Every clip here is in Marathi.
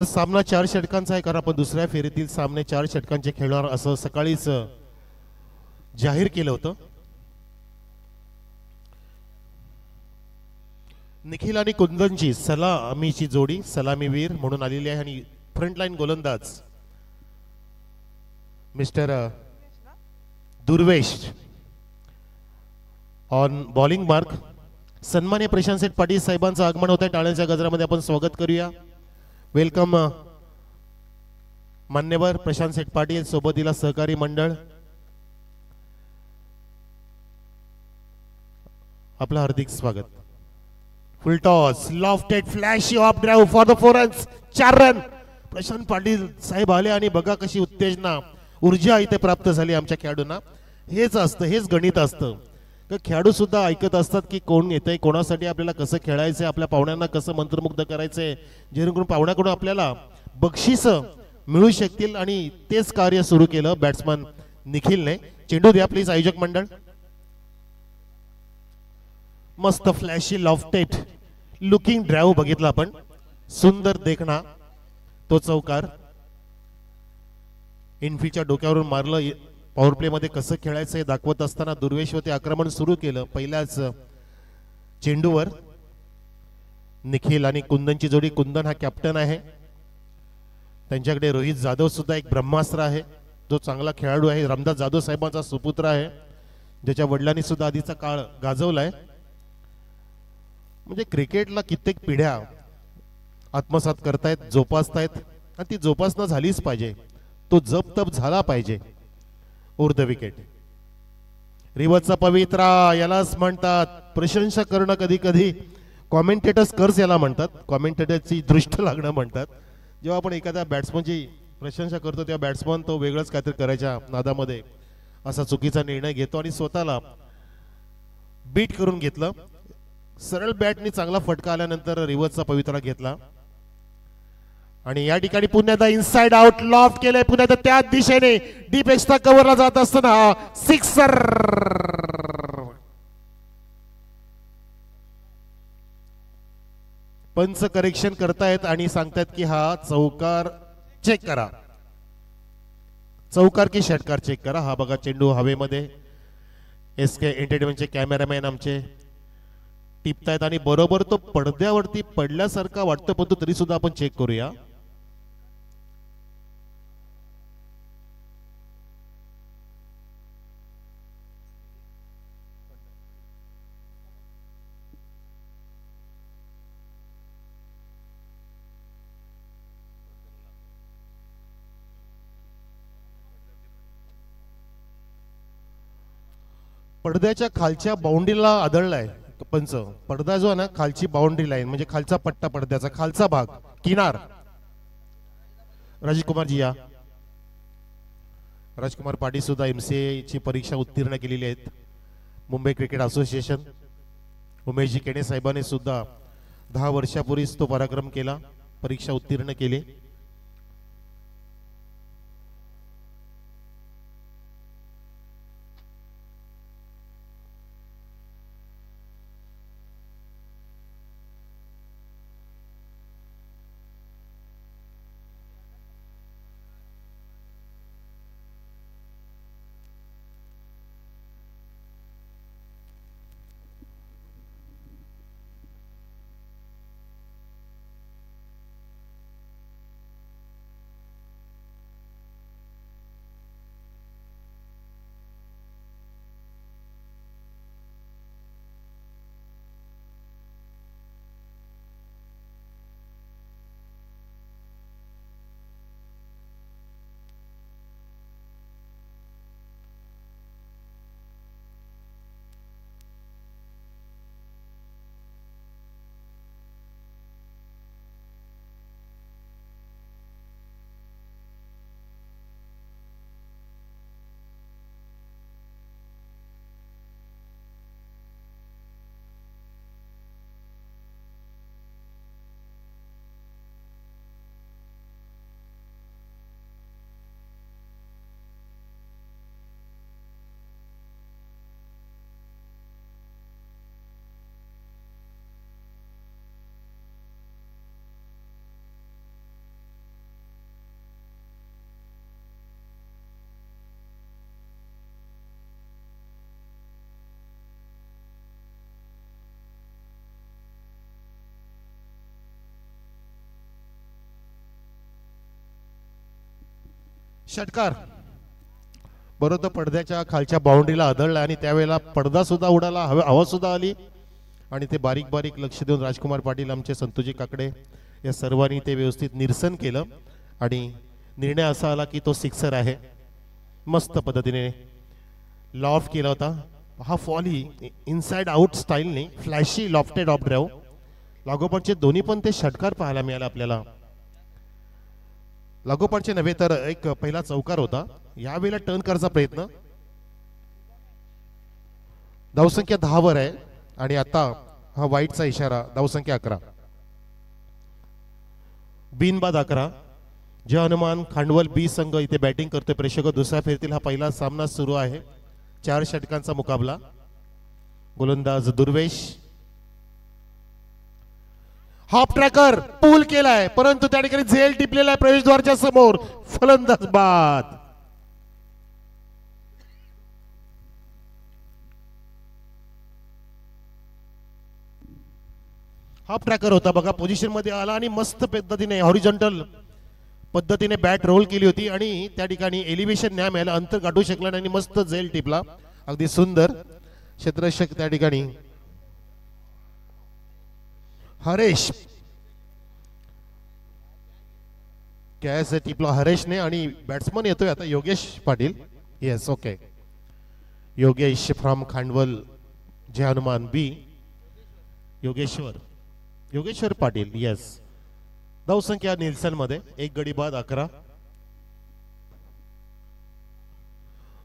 सामना 4 षटकांचा आहे, कारण आपण दुसऱ्या फेरीतील सामने 4 षटकांचे खेळणार असं सकाळीच जाहीर केलं होतं. निखिल आणि कुंदनची सलामीची जोडी सलामीवीर म्हणून आलेली आहे आणि फ्रंटलाईन गोलंदाज mister Durvesh on bowling mark. सन्मान्य प्रशांत सेठ पाटील साहेबांचं आगमन होत आहे. टाळ्यांच्या गजरामध्ये आपण स्वागत करूया. वेलकम मान्यवर प्रशांत सेठ पाटील, सोबतीला सहकारी मंडळ, आपलं हार्दिक स्वागत. Full toss, lofted flash off drive for the 4 runs, 4 run. Prashant Patil साहेब आले आणि बघा कशी उत्तेजना ऊर्जा इथे प्राप्त झाली आमच्या खेळाडूंना. हेच असतं, हेच गणित असतं. खेळाडू सुद्धा ऐकत असतात की कोण येतंय, कोणासाठी आपल्याला कसं खेळायचंय, आपल्या पाहुण्यांना कसं मंत्रमुग्ध करायचंय, जेणेकरून पाहुण्याकडून आपल्याला बक्षीस मिळू शकतील. आणि तेच कार्य सुरू केलं बॅट्समन निखिलने. चेंडू द्या प्लीज आयोजक मंडळ. मस्त फ्लॅशी लॉफ्टेड लुकिंग ड्राइव्ह बघितला आपण, सुंदर देखणा तो चौकार. इन्फीच्या डोक्यावरून मारलं. पॉवर प्ले मध्ये कसं खेळायचं हे दाखवत असताना दुर्वेशवती आक्रमण सुरू केलं पहिल्याच चेंडूवर. निखिल आणि कुंदनची जोडी, कुंदन हा कॅप्टन आहे, त्यांच्याकडे रोहित जाधव सुद्धा एक ब्रह्मास्त्र आहे, जो चांगला खेळाडू आहे. रामदास जाधव साहेबांचा सुपुत्र आहे, ज्याच्या वडिलांनी सुद्धा आधीचा काळ गाजवलाय. म्हणजे क्रिकेटला कित्येक पिढ्या आत्मसात करतायत, जोपासतायत, आणि ती जोपासना झालीच पाहिजे. तो जप तप झाला पाहिजे. Over the wicket. रिवतचा पवित्रा यालाच म्हणतात. प्रशंसा करणं कधी कधी कॉमेंटेटर्स कर्स याला म्हणतात, कॉमेंटेटरची दृष्ट लागणं म्हणतात. जेव्हा आपण एखाद्या बॅट्समनची प्रशंसा करतो तेव्हा बॅट्समन तो वेगळंच काहीतरी करायच्या नादामध्ये असा चुकीचा निर्णय घेतो आणि स्वतःला बीट करून घेतलं. सरळ बॅटनी चांगला फटका आल्यानंतर रिवतचा पवित्रा घेतला आणि या ठिकाणी पुन्हा इनसाइड आउट लॉफ्ट केलंय. पुन्हा त्या दिशेने डीप एक्स्ट्रा कव्हरला जात असताना सिक्सर. पंच करेक्शन करतायत आणि सांगतायत की हा चौकार चेक करा, चौकार की षटकार चेक करा. हा बघा चेंडू हवेमध्ये SK एंटरटेनमेंटचे कॅमेरामॅन आमचे टिपतायत आणि बरोबर तो पडद्यावरती पडल्यासारखा वाटतो, पण तरी सुद्धा आपण चेक करूया. पडद्याच्या खालच्या बाउंड्रीला आदळलाय पंच. पडदा जो आहे ना, खालची बाउंड्री लाईन म्हणजे खालचा पट्टा, पडद्याचा खालचा भाग, किनार. राजकुमार जी या. राजकुमार पाटील सुद्धा MCA ची परीक्षा उत्तीर्ण केलेली आहेत, मुंबई क्रिकेट असोसिएशन. उमेशजी केणे साहेबांनी सुद्धा 10 वर्षापूर्वीच तो पराक्रम केला, परीक्षा उत्तीर्ण केली. षटकार बरोबर पडद्याच्या खालच्या बाउंड्रीला आदळला आणि त्यावेळेला पडदा सुद्धा उडाला, हवा सुद्धा आली आणि ते बारीक बारीक लक्ष देऊन राजकुमार पाटील, आमचे संतोजी काकडे या सर्वांनी ते व्यवस्थित निरसन केलं आणि निर्णय असा आला की तो सिक्सर आहे. मस्त पद्धतीने लॉफ्ट केला होता. हा फॉली इनसाइड आउट स्टाईलने फ्लॅशी लॉफ्टेड ऑफ ड्राईव्ह, लागोपाठचे दोन्ही पण ते षटकार पाहायला मिळाले आपल्याला. लागोपाठचे नव्हे तर एक पहिला चौकार होता. यावेळेला टर्न करायचा प्रयत्न. धावसंख्या 10 वर आहे आणि आता हा वाईटचा इशारा. धावसंख्या 11. बिनबाद 11. जय हनुमान खांडवल बी संघ इथे बॅटिंग करतोय. प्रेक्षक दुसऱ्या फेरीतील हा पहिला सामना सुरू आहे. 4 षटकांचा मुकाबला. गोलंदाज दुर्वेश. हाफ ट्रॅकर पूल केलाय परंतु त्या ठिकाणी झेल टिपलेला आहे प्रवेशद्वारच्या समोर. फलंदाज बाद. हाफ ट्रॅकर होता बघा, पोझिशन मध्ये आला आणि मस्त पद्धतीने हॉरिझॉन्टल पद्धतीने बॅट रोल केली होती आणि त्या ठिकाणी एलिव्हेशन न्याय मिळाला, अंतर गाठू शकला नाही आणि मस्त झेल टिपला. अगदी सुंदर क्षेत्ररक्षक त्या ठिकाणी हरेश कॅच टिपला हरेशने आणि बॅट्समन येतोय आता Yogesh Patil. Yes okay, Yogesh from Khandwal Jai Hanuman B. Yogeshwar Patil. Yes. धावसंख्या निल्सन मध्ये 1 गडी बाद 11.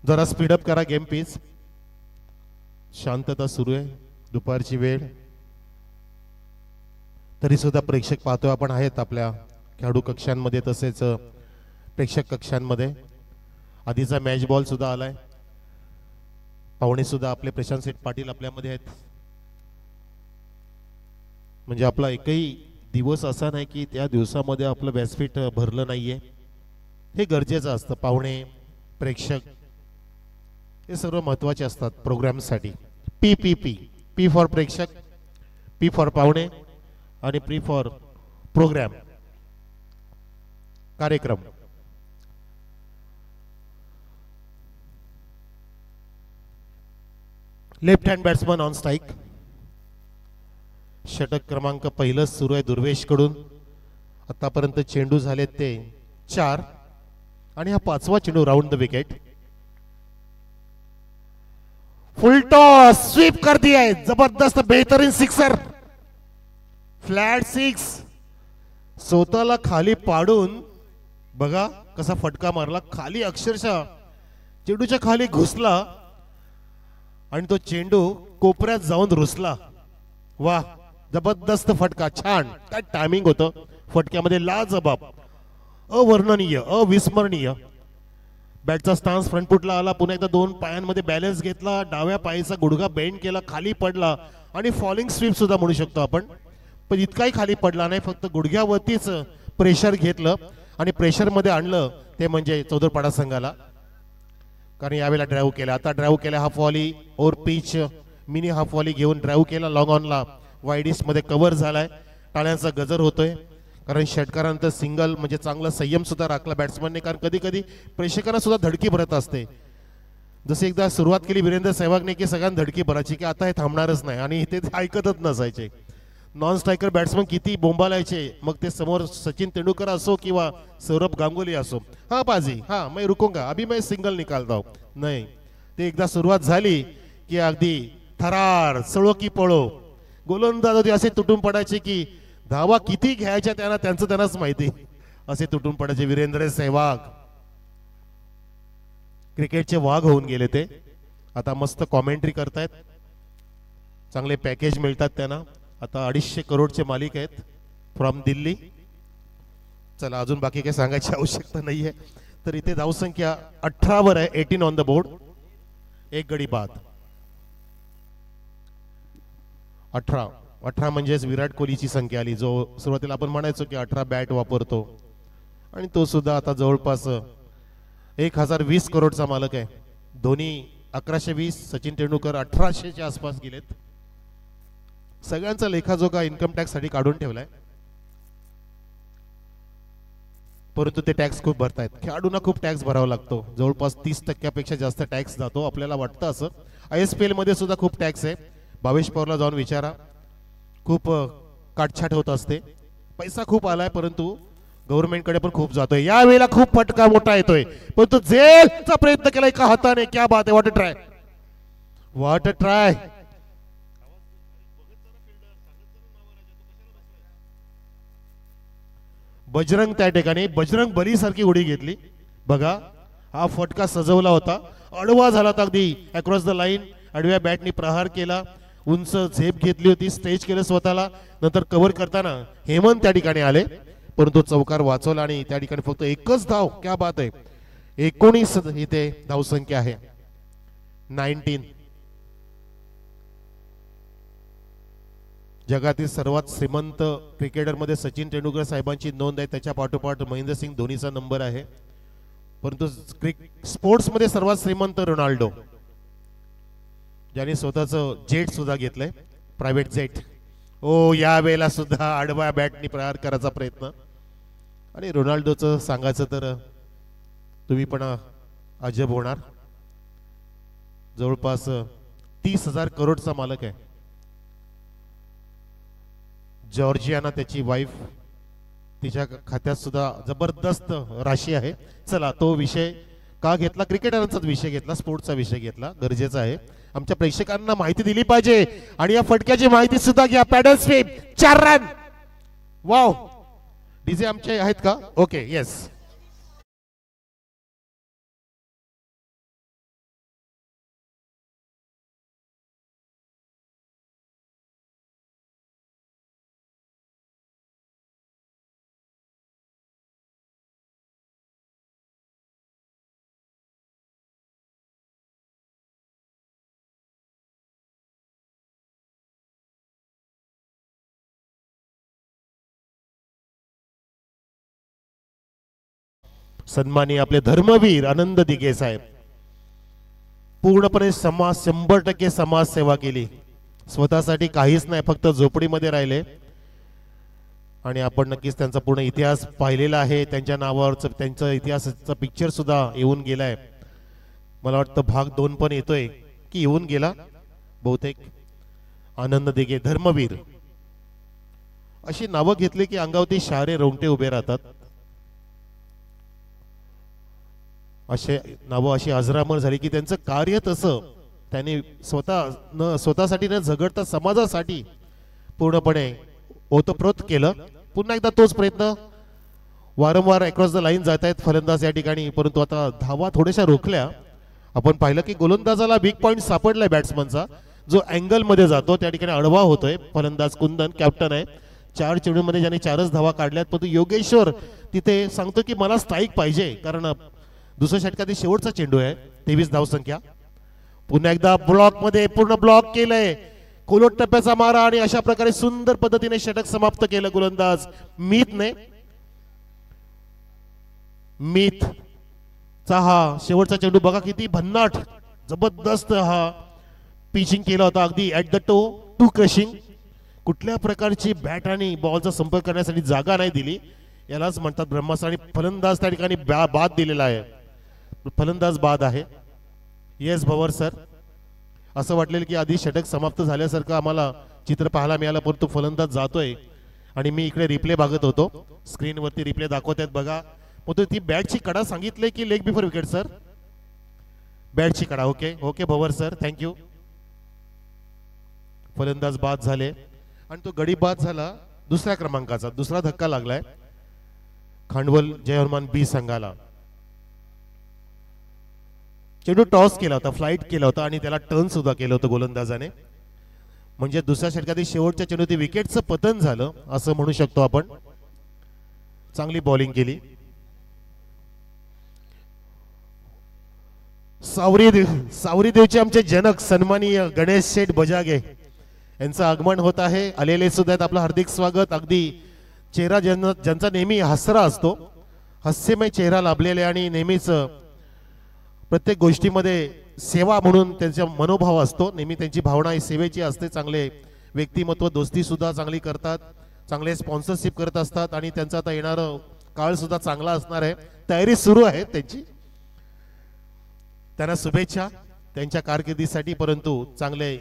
जरा स्पीडअप करा गेम प्लीज. शांतता सुरू आहे, दुपारची वेळ तरी सुद्धा प्रेक्षक पाहतोय आपण आहेत आपल्या खेळाडू कक्षांमध्ये तसेच प्रेक्षक कक्षांमध्ये. आधीचा मॅच बॉल सुद्धा आलाय. पाहुणे सुद्धा आपले प्रशांत सेठ पाटील आपल्यामध्ये आहेत. म्हणजे आपला एकही दिवस असा नाही की त्या दिवसामध्ये आपलं व्यासपीठ भरलं नाहीये. हे गरजेचं असतं. पाहुणे प्रेक्षक हे सर्व महत्वाचे असतात प्रोग्रामसाठी. पी फॉर प्रेक्षक, पी फॉर पाहुणे आणि पी फॉर प्रोग्राम कार्यक्रम. Left hand batsman on strike. षटक क्रमांक पहिलं सुरू आहे दुर्वेश कडून. आतापर्यंत चेंडू झाले ते 4 आणि हा 5वा चेंडू round the wicket. Full toss sweep कर दिया है, जबरदस्त बेहतरीन सिक्सर. फ्लॅट 6. स्वतःला खाली पाडून बघा कसा फटका मारला. खाली अक्षरशः चेंडूच्या खाली घुसला आणि तो चेंडू कोपऱ्यात जाऊन रुसला. वा, जबरदस्त फटका. छान काय टायमिंग होतं फटक्यामध्ये. लाजबाब, अवर्णनीय, अविस्मरणीय. बॅटचा स्टान्स फ्रंट फुटला आला. पुन्हा एकदा 2 पायांमध्ये बॅलन्स घेतला. डाव्या पायाचा गुडघा बेंड केला, खाली पडला आणि फॉलिंग स्वीप सुद्धा म्हणू शकतो आपण. पण इतकाही खाली पडला नाही, फक्त गुडघ्यावरतीच प्रेशर घेतलं आणि प्रेशर मध्ये आणलं ते म्हणजे चौदरपाडा संघाला. कारण यावेळेला ड्राईव्ह केला. आता ड्राईव्ह केला half volley or pitch. Mini half volley घेऊन ड्राईव्ह केला. लॉंग ऑनला वाईडिस मध्ये कव्हर झालाय. टाळ्यांचा गजर होतोय कारण षटकारानंतर सिंगल म्हणजे चांगला संयम सुद्धा राखला बॅट्समनने. कारण कधी कधी प्रेक्षकांना सुद्धा धडकी भरत असते. जसे एकदा सुरुवात केली वीरेंद्र सहवागने की सगळ्यांना धडकी भरायची की आता हे थांबणारच नाही आणि ते ऐकतच नसायचे. नॉन स्ट्रायकर बॅट्समन किती बोंबालायचे, मग ते समोर सचिन तेंडुलकर असो किंवा सौरभ गांगुली असो. हा बाजी, हा मैं रुकूंगा, अभी मैं सिंगल निकालता हूं. नाही, ते एकदा सुरुवात झाली की अगदी थरार सळो की पळो. गोलंदाज असे तुटून पडायचे की धावा किती घ्यायच्या त्यांनाच माहिती. असे तुटून पडायचे. वीरेंद्र सहवाग क्रिकेटचे वाघ होऊन गेले ते. आता मस्त कॉमेंट्री करतायत. चांगले पॅकेज मिळतात त्यांना. आता 250 करोडचे मालिक आहेत फ्रॉम दिल्ली. चला अजून बाकी काही सांगायची आवश्यकता नाहीये. तर इथे धावसंख्या 18 वर आहे. 18 ऑन द बोर्ड. 1 गडी बाद. 18 म्हणजेच विराट कोहलीची संख्या आली, जो सुरुवातीला आपण म्हणायचो की 18 बॅट वापरतो आणि तो सुद्धा आता जवळपास 1020 करोडचा मालक आहे. धोनी 1120, सचिन तेंडुलकर 1800च्या आसपास गेलेत. सगळ्यांचा लेखाजोखा इन्कम टॅक्स साठी काढून ठेवलाय. परंतु ते टॅक्स खूप भरतायत. खेळाडूंना खूप टॅक्स भरावा लागतो, जवळपास 30% जास्त टॅक्स जातो. आपल्याला वाटतं असं. ISPL मध्ये सुद्धा खूप टॅक्स आहे. भावेश पवारला जाऊन विचारा, खूप काटछाट होत असते. पैसा खूप आलाय परंतु गव्हर्नमेंटकडे पण खूप जातोय. यावेळेला खूप फटका मोठा येतोय, परंतु जेलचा प्रयत्न केला एका हाताने. क्या बात आहे, व्हॉट अ ट्राय. बजरंग त्या ठिकाणी बजरंग बली सारखी उडी घेतली बघा. हा फटका सजवला होता, अडवा झाला होता अगदी अक्रॉस द लाईन. आडव्या बॅटनी प्रहार केला, उंच झेप घेतली होती, स्ट्रेच केलं स्वतःला. नंतर कव्हर करताना हेमंत त्या ठिकाणी आले, परंतु चौकार वाचवला आणि त्या ठिकाणी फक्त एकच धाव. क्या बात आहे. 19 इथे धावसंख्या आहे. 19. जगातील सर्वात श्रीमंत क्रिकेटर मध्ये सचिन तेंडुलकर साहेबांची नोंद आहे. त्याच्या पाठोपाठ महेंद्रसिंग धोनीचा नंबर आहे. परंतु स्पोर्ट्स मध्ये सर्वात श्रीमंत रोनाल्डो, ज्याने स्वतःचं जेट सुद्धा घेतलंय, प्रायव्हेट जेट. ओ या वेळेला सुद्धा आडव्या बॅटनी प्रहार करायचा प्रयत्न. आणि रोनाल्डोचं सांगायचं तर तुम्ही पण अजब होणार. जवळपास 30,000 करोडचा मालक आहे. जॉर्जियाना त्याची वाईफ, तिच्या खात्यात सुद्धा जबरदस्त राशी आहे. चला तो विषय का घेतला, क्रिकेटरांचाच विषय घेतला, स्पोर्ट्सचा विषय घेतला, गरजेचा आहे. आमच्या प्रेक्षकांना माहिती दिली पाहिजे आणि या फटक्याची माहिती सुद्धा घ्या. Paddle sweep 4 run. Wow. DJ आमचे आहेत का? Okay, yes. सन्मानी आपले धर्मवीर आनंद दिघे साहेब, पूर्णपणे 100% समाजसेवा केली. स्वतःसाठी काहीच नाही, फक्त झोपडीमध्ये राहिले. आणि आपण नक्कीच त्यांचा पूर्ण इतिहास पाहिलेला आहे. त्यांच्या नावावरचं त्यांचा इतिहासाचा पिक्चर सुद्धा येऊन गेलाय. मला वाटतं भाग 2 पण येतोय की येऊन गेला बहुतेक. आनंद दिघे धर्मवीर अशी नावं घेतली की अंगावरती शारे रोंगटे उभे राहतात. असे नावं अशी अजरामर झाली की त्यांचं कार्य तसं त्यांनी स्वतःसाठी न झगडता समाजासाठी पूर्णपणे ओतप्रोत केलं. पुन्हा एकदा तोच प्रयत्न, वारंवार अक्रॉस द लाईन जात आहेत फलंदाज या ठिकाणी, परंतु आता धावा थोड्याशा रोखल्या. आपण पाहिलं की गोलंदाजाला बिग पॉइंट सापडलाय बॅट्समनचा, जो अँगल मध्ये जातो त्या ठिकाणी अडवा होतोय. फलंदाज कुंदन कॅप्टन आहे. 4 चेंडूमध्ये ज्याने 4च धावा काढल्यात, परंतु योगेश्वर तिथे सांगतो की मला स्ट्राईक पाहिजे, कारण दुसऱ्या षटकातील शेवटचा चेंडू आहे. 23 धावसंख्या. पुन्हा एकदा ब्लॉक मध्ये पूर्ण ब्लॉक केलंय, कोलट टप्प्याचा मारा आणि अशा प्रकारे सुंदर पद्धतीने षटक समाप्त केलं गोलंदाज मीतने. मीत चा हा शेवटचा चेंडू बघा किती भन्नाट जबरदस्त हा पिचिंग केला होता, अगदी ऍट द टू क्रशिंग. कुठल्या प्रकारची बॅट आणि बॉलचा संपर्क करण्यासाठी जागा नाही दिली, यालाच म्हणतात ब्रह्मास्त्र. आणि फलंदाज त्या ठिकाणी बाद दिलेला आहे, फलंदाज बाद आहे. येस भवर सर, असं वाटलेलं की आधी षटक समाप्त झाल्यासारखं आम्हाला चित्र पाहायला मिळालं, परंतु फलंदाज जातोय. आणि मी इकडे रिप्ले बघत होतो, स्क्रीनवरती रिप्ले दाखवत आहेत बघा. मग ती बॅटची कडा सांगितले की लेग बिफोर विकेट सर, बॅटची कडा. ओके ओके भवर सर, थँक्यू. फलंदाज बाद झाले आणि तो गडी बाद झाला. दुसऱ्या क्रमांकाचा दुसरा धक्का लागलाय खांडवल जय हनुमान बी संघाला. चेंडू टॉस केला होता, फ्लाइट केला होता आणि त्याला टर्न सुद्धा केलं होतं गोलंदाजाने. म्हणजे दुसऱ्या षटकातील शेवटच्या चेंडूत विकेटचं पतन झालं असं म्हणू शकतो आपण. चांगली बॉलिंग केली. सावरी देवचे आमचे जनक सन्माननीय गणेश शेठ बजागे यांचं आगमन होत आहे. आलेले सुद्धा आहेत, आपलं हार्दिक स्वागत. अगदी चेहरा ज्यांचा नेहमी हसरा असतो, हास्यमय चेहरा लाभलेले आणि नेहमीच प्रत्येक गोष्टीमध्ये सेवा म्हणून त्यांचा मनोभाव असतो. नेहमी त्यांची भावना ही सेवेची असते. चांगले व्यक्तिमत्व, दोस्ती सुद्धा चांगली करतात, चांगले स्पॉन्सरशिप करत असतात. आणि त्यांचं आता येणारं काळ सुद्धा चांगला असणार आहे. तयारी सुरू आहे त्यांची. त्यांना शुभेच्छा त्यांच्या कारकिर्दीसाठी. परंतु चांगले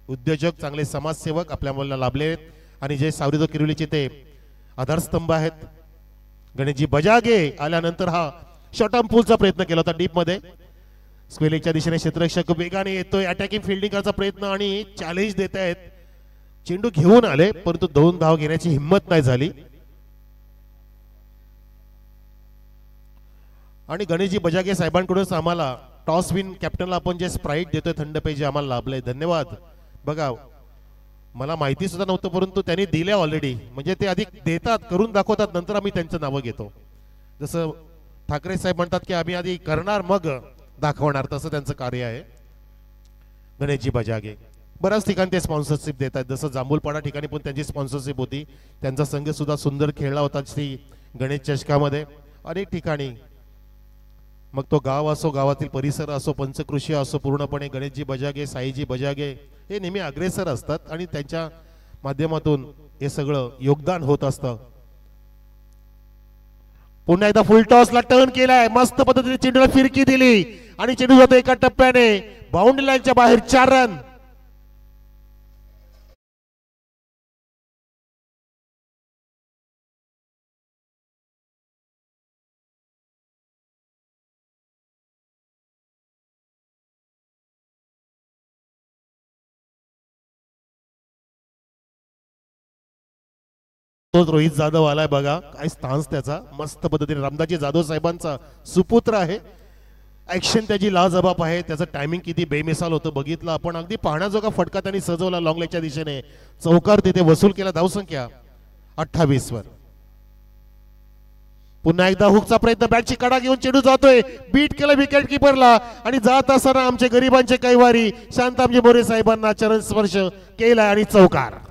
उद्योजक, चांगले समाजसेवक आपल्या मुलाला लाभले आहेत आणि जे सावरीदो किरोलीचे ते आधारस्तंभ आहेत. गणेशजी बजागे आल्यानंतर हा शॉर्ट आर्म पुलचा प्रयत्न केला होता डीप मध्ये. स्क्वेलिंगच्या दिशेने क्षेत्ररक्षक वेगाने येतोय. अटॅकिंग फिल्डिंग करायचा प्रयत्न आणि चॅलेंज देत आहेत. चेंडू घेऊन आले परंतु 2 धाव घेण्याची हिंमत नाही झाली. आणि गणेशजी बजागे साहेबांकडूनच आम्हाला टॉस विन कॅप्टनला आपण जे स्प्राईट देतोय थंड पेय जे आम्हाला लाभलंय, धन्यवाद. बघा मला माहिती सुद्धा नव्हतं परंतु त्यांनी दिले ऑलरेडी. म्हणजे ते आधी देतात, करून दाखवतात, नंतर आम्ही त्यांचं नावं घेतो. जसं ठाकरे साहेब म्हणतात की आम्ही आधी करणार मग दाखवणार, तसं त्यांचं कार्य आहे. गणेशजी बजागे बऱ्याच ठिकाणी ते स्पॉन्सरशिप देत आहेत. जसं जांभूलपाडा ठिकाणी पण त्यांची स्पॉन्सरशिप होती. त्यांचा संघ सुद्धा सुंदर खेळला होता श्री गणेश चषकामध्ये. अनेक ठिकाणी मग तो गाव असो, गावातील परिसर असो, पंचकृषी असो, पूर्णपणे गणेशजी बजागे, साईजी बजागे हे नेहमी अग्रेसर असतात आणि त्यांच्या माध्यमातून हे सगळं योगदान होत असतं. पुन्हा एकदा फुल टॉसला टर्न केलाय. मस्त पद्धतीने चेंडूला फिरकी दिली आणि चेंडू जातो एका टप्प्याने बाउंड्री लाईनच्या बाहेर. 4 रन. रोहित जाधव आलाय बघा, काय स्टान्स त्याचा मस्त पद्धतीने. रामदासजी जाधव साहेबांचा सुपुत्र आहे. ऍक्शन त्याची लाजबाब आहे. त्याचं टायमिंग किती बेमिसाल होतं बघितलं आपण. अगदी पाहण्याजोगा फटका त्यांनी सजवला लॉंग लेगच्या दिशेने. चौकार तिथे वसूल केला. धावसंख्या 28 वर. पुन्हा एकदा हुकचा प्रयत्न. बॅटची कडा घेऊन चेंडू जातोय. बीट केला विकेट किपरला आणि जात असताना आमचे गरिबांचे कैवारी शांतामजी मोरे साहेबांना चरण स्पर्श केला आणि चौकार.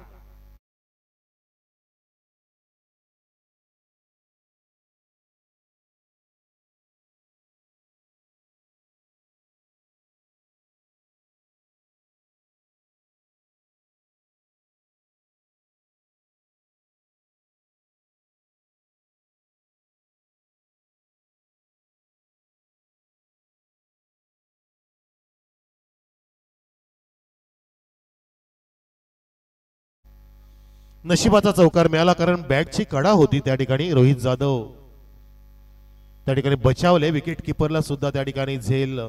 नशिबाचा चौकार मिळाला कारण बॅटची कडा होती त्या ठिकाणी. रोहित जाधव त्या ठिकाणी बचावले. विकेट किपरला सुद्धा त्या ठिकाणी झेल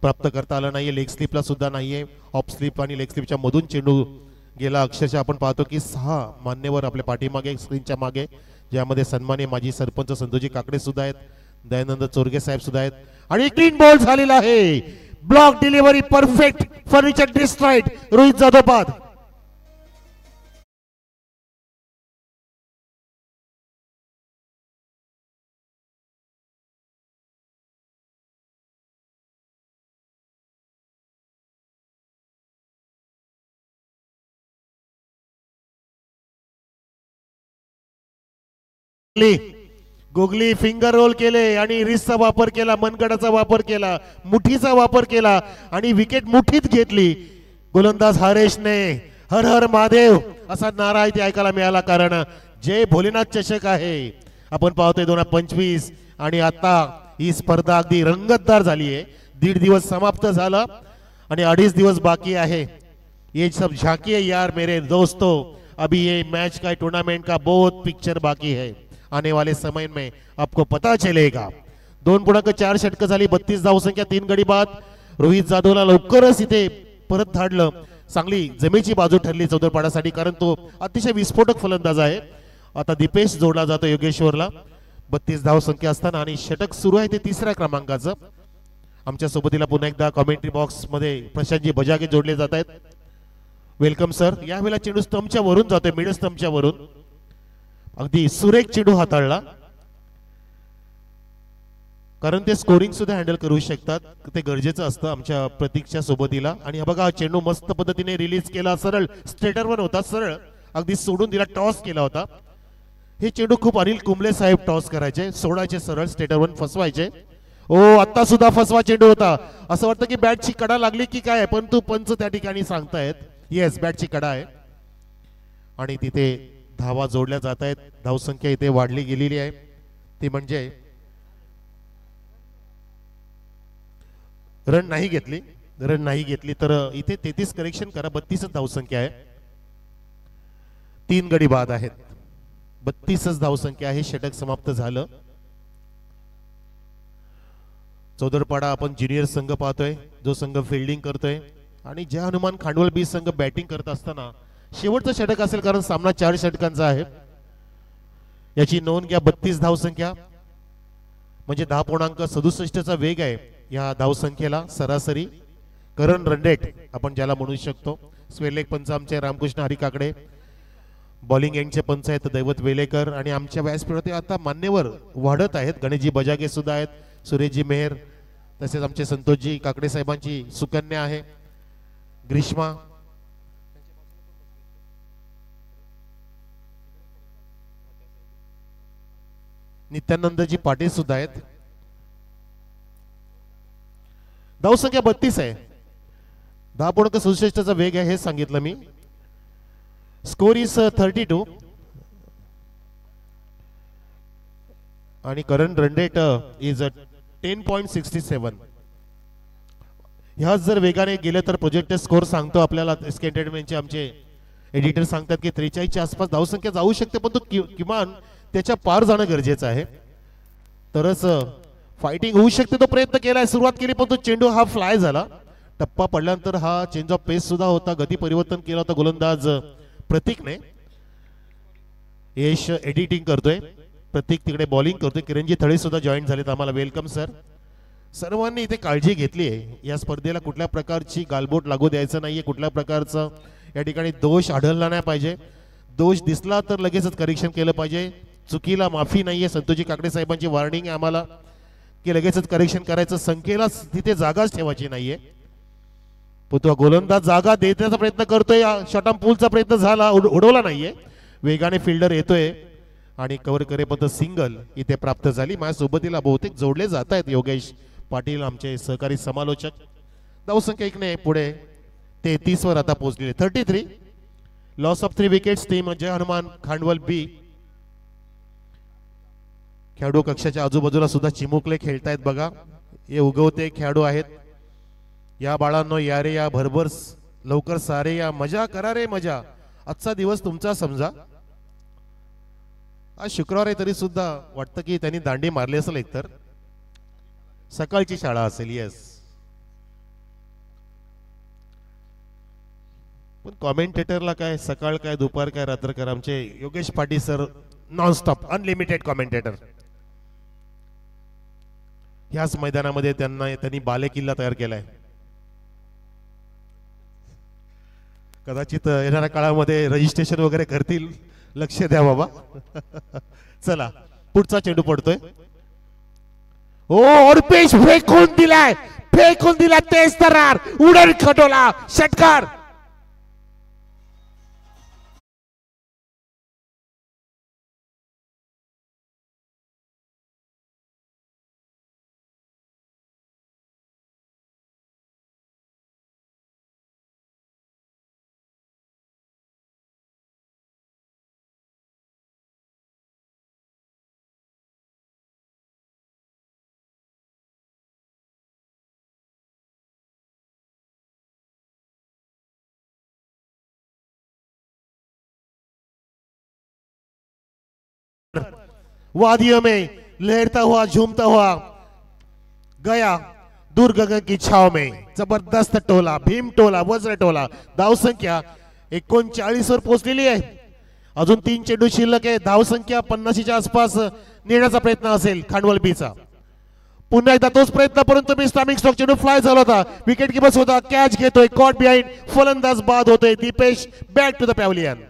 प्राप्त करता आला नाहीये. लेग स्लिपला सुद्धा नाहीये. ऑफ स्लिप आणि लेग स्लिपच्या मधून चेंडू गेला. अक्षरशः आपण पाहतो की 6 मान्यवर आपल्या पाठीमागे स्क्रीनच्या मागे, ज्यामध्ये सन्माननीय माजी सरपंच संतोषजी काकडे सुद्धा आहेत, दयानंद चोरगे साहेब सुद्धा आहेत. आणि क्लीन बॉल झालेला आहे. Block delivery perfect. Furniture destroyed. Rohit Jadhav बाद. गोगली फिंगर रोल केले आणि रिस्टचा वापर केला, मनगडाचा वापर केला, मुठीचा वापर केला आणि विकेट मुठीत घेतली. गोलंदाज हरेशने हर हर महादेव असा नारा इथे ऐकायला मिळाला. कारण जय भोलेनाथ चषक आहे. आपण पाहतोय 2025 आणि आता ही स्पर्धा अगदी रंगतदार झाली आहे. 1.5 दिवस समाप्त झाला आणि 2.5 दिवस बाकी आहे. ये सब झांकी है यार मेरे दोस्तों. अभी ये मैच का टूर्नामेंट का बहुत पिक्चर बाकी है. आने वाले समय में आपको पता चलेगा. 2.4 षटकं झाली. 32 धावसंख्या. 3 गडी बाद. रोहित जाधवला लवकरच इथे परत धाडलं. चांगली जमेची बाजू ठरली चौदरपाड्यासाठी कारण तो अतिशय विस्फोटक फलंदाज आहे. आता दीपेश जोडला जातो योगेश्वरला. 32 धावसंख्या असताना आणि षटक सुरू आहे ते 3ऱ्या क्रमांकाचं. आमच्या सोबतीला पुन्हा एकदा कॉमेंट्री बॉक्स मध्ये प्रशांतजी बजागे जोडले जात आहेत. Welcome sir. यावेळेला चेंडू स्टंपच्या वरून जातोय, मिड स्टंपच्या वरून. अगदी सुरेख चेंडू हाताळला कारण ते स्कोरिंग सुद्धा हँडल करू शकतात. ते गरजेचं असतं आमच्या प्रतीकच्या सोबतीला. आणि बघा चेंडू मस्त पद्धतीने रिलीज केला. सरळ स्ट्रेटरवर होता. सरळ अगदी सोडून दिला. टॉस केला होता. हे चेंडू खूप अनिल कुंबळे साहेब टॉस करायचे, सोडायचे, सरळ स्ट्रेटरवर फसवायचे. ओ आता सुद्धा फसवा चेंडू होता. असं वाटतं की बॅटची कडा लागली की काय, पण तू पंच त्या ठिकाणी सांगतायत येस बॅटची कडा आहे. आणि तिथे धावा जोडल्या जात आहेत. धावसंख्या इथे वाढली गेलेली आहे. ती म्हणजे रन नाही घेतली तर इथे 33 करेक्शन करा, 32च धावसंख्या आहे. 3 गडी बाद आहेत, 32च धावसंख्या आहे. षटक समाप्त झालं. चौदरपाडा आपण ज्युनियर संघ पाहतोय, जो संघ फिल्डिंग करतोय, आणि जय हनुमान खांडवल बी संघ बॅटिंग करत असताना शेवटचं षटक असेल, कारण सामना 4 षटकांचा आहे. याची नोंद घ्या. 32 धावसंख्या म्हणजे 10.67चा वेग आहे या धावसंख्येला सरासरी. करण रन रेट आपण ज्याला म्हणू शकतो. स्वेलेक पंच आमचे रामकृष्ण हरी काकडे, बॉलिंग एंडचे पंच आहेत दैवत वेलेकर, आणि आमच्या व्यासपीठावरती आता मान्यवर वाढत आहेत. गणेशजी बजागे सुद्धा आहेत, सुरेशजी मेहर, तसेच आमचे संतोषजी काकडे साहेबांची सुकन्या आहे ग्रीष्मा, नित्यानंदजी पाटील सुद्धा आहेत. धावसंख्या 32 आहे, 10.67चा वेग आहे हे सांगितलं मी. स्कोर इज 32 आणि करंट रन रेट इज 10.67. ह्याच जर वेगाने गेले तर प्रोजेक्टेड स्कोर सांगतो आपल्याला. एसके एंटरटेनमेंटचे आमचे एडिटर सांगतात की 43च्या आसपास धावसंख्या जाऊ शकते, पण तो किमान त्याच्या पार जाणं गरजेचं आहे, तरच फायटिंग होऊ शकते. तो प्रयत्न केलाय, सुरुवात केली, पण तो चेंडू हा फ्लाय झाला. टप्पा पडल्यानंतर हा चेंज ऑफ पेस सुद्धा होता, गती परिवर्तन केला होता गोलंदाज प्रतीकने. यश एडिटिंग करतोय, प्रतीक तिकडे बॉलिंग करतोय. किरणजी थळे सुद्धा जॉईन झालेत आम्हाला. Welcome sir. सर्वांनी इथे काळजी घेतली आहे. या स्पर्धेला कुठल्या प्रकारची गालबोट लागू द्यायचं नाहीये, कुठल्या प्रकारचं या ठिकाणी दोष आढळला नाही पाहिजे. दोष दिसला तर लगेचच करेक्शन केलं पाहिजे. चुकीला माफी नाहीये. संतोषजी काकडे साहेबांची वॉर्निंग आहे आम्हाला की लगेचच करेक्शन करायचं. संख्येला तिथे जागाच ठेवायची नाहीये. पण तो गोलंदाज जागा देण्याचा प्रयत्न करतोय. शॉर्ट आर्म पूलचा प्रयत्न झाला, उडवला नाहीये. वेगाने फिल्डर येतोय आणि कव्हर करेपर्यंत सिंगल इथे प्राप्त झाली. माझ्या सोबतीला बहुतेक जोडले जात आहेत योगेश पाटील आमचे सहकारी समालोचक. धावसंख्या 1 ने पुढे 33 वर आता पोहोचलेले. 33. Loss of 3 wickets. टीम जय हनुमान खांडवल बी. खेळाडू कक्षाच्या आजूबाजूला सुद्धा चिमुकले खेळतायत बघा. हे उगवते खेळाडू आहेत. या बाळांनो या रे या, भरभर लवकर सारे या, मजा करा रे मजा. आजचा दिवस तुमचा समजा. आज शुक्रवार आहे तरी सुद्धा वाटतं की त्यांनी दांडी मारली असेल. एकतर सकाळची शाळा असेल. येस, पण कॉमेंटेटरला काय सकाळ काय दुपार काय रात्र काय. आमचे Yogesh Patil sir nonstop unlimited commentator. ह्याच मैदानामध्ये त्यांनी बालेकिल्ला तयार केलाय. कदाचित येणाऱ्या काळामध्ये रजिस्ट्रेशन वगैरे करतील. लक्ष द्या बाबा. चला पुढचा चेंडू पडतोय. ओ और पेश फेकून दिलाय, फेकून दिला. तेज तरार, उडण खटोला, षटकार. वादियों में लहरता हुआ झूमता हुआ गया दूर गगन की छाव में. जबरदस्त टोला, भीम टोला, वज्र टोला. धावसंख्या 39 वर पोहोचलेली आहे. अजून 3 चेंडू शिल्लक आहे. धावसंख्या 50च्या आसपास नेण्याचा प्रयत्न असेल खांडवल बीचा. पुन्हा एकदा तोच प्रयत्न, परंतु मी स्टॅमिंग स्ट्रोक चेंडू फ्लाय झाला होता. विकेट कीपर होता, कॅच घेतोय, कॉट बिहाइंड, फलंदाज बाद होतोय. Deepesh back to the pavilion.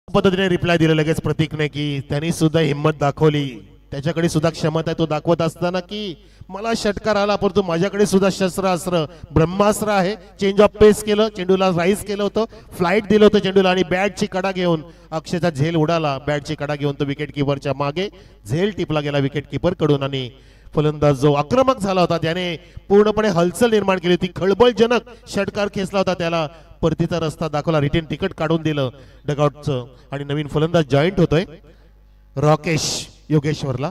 पद्धतीने रिप्लाय दिलं लगेच प्रतीकने की त्यांनी सुद्धा हिंमत दाखवली. त्याच्याकडे सुद्धा क्षमता आहे, तो दाखवत असताना की मला षटकार आला परंतु माझ्याकडे सुद्धा शस्त्रास्त्र ब्रह्मास्त्र आहे. चेंज ऑफ पेस केलं, चेंडूला राईज केलं होतं, फ्लाईट दिलं होतं चेंडूला आणि बॅटची कडा घेऊन अक्षयचा झेल उडाला. बॅटची कडा घेऊन तो विकेट किपरच्या मागे झेल टिपला गेला विकेट किपर कडून आणि फलंदाज जो आक्रमक झाला होता त्याने पूर्णपणे हलचल निर्माण केली होती. खळबळजनक षटकार खेचला होता, त्याला परतीचा रस्ता दाखवला, रिटर्न तिकट काढून दिलं डगआउटचं आणि नवीन फलंदाज जॉईंट होतोय राकेश योगेश्वरला.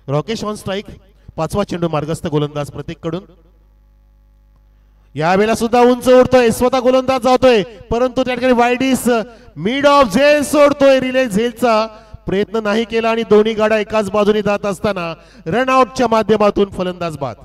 राकेश ऑन स्ट्राईक, 5वा चेंडू मार्गस्थ गोलंदाज प्रतीक कडून. यावेळेला सुद्धा उंच उडतोय, स्वतः गोलंदाज जातोय परंतु त्या ठिकाणी वाईडीस मिड ऑफ झेल सोडतोय. रिले झेलचा प्रयत्न नाही केला आणि दोन्ही गाड्या एकाच बाजूने जात असताना रनआउटच्या माध्यमातून फलंदाज बाद.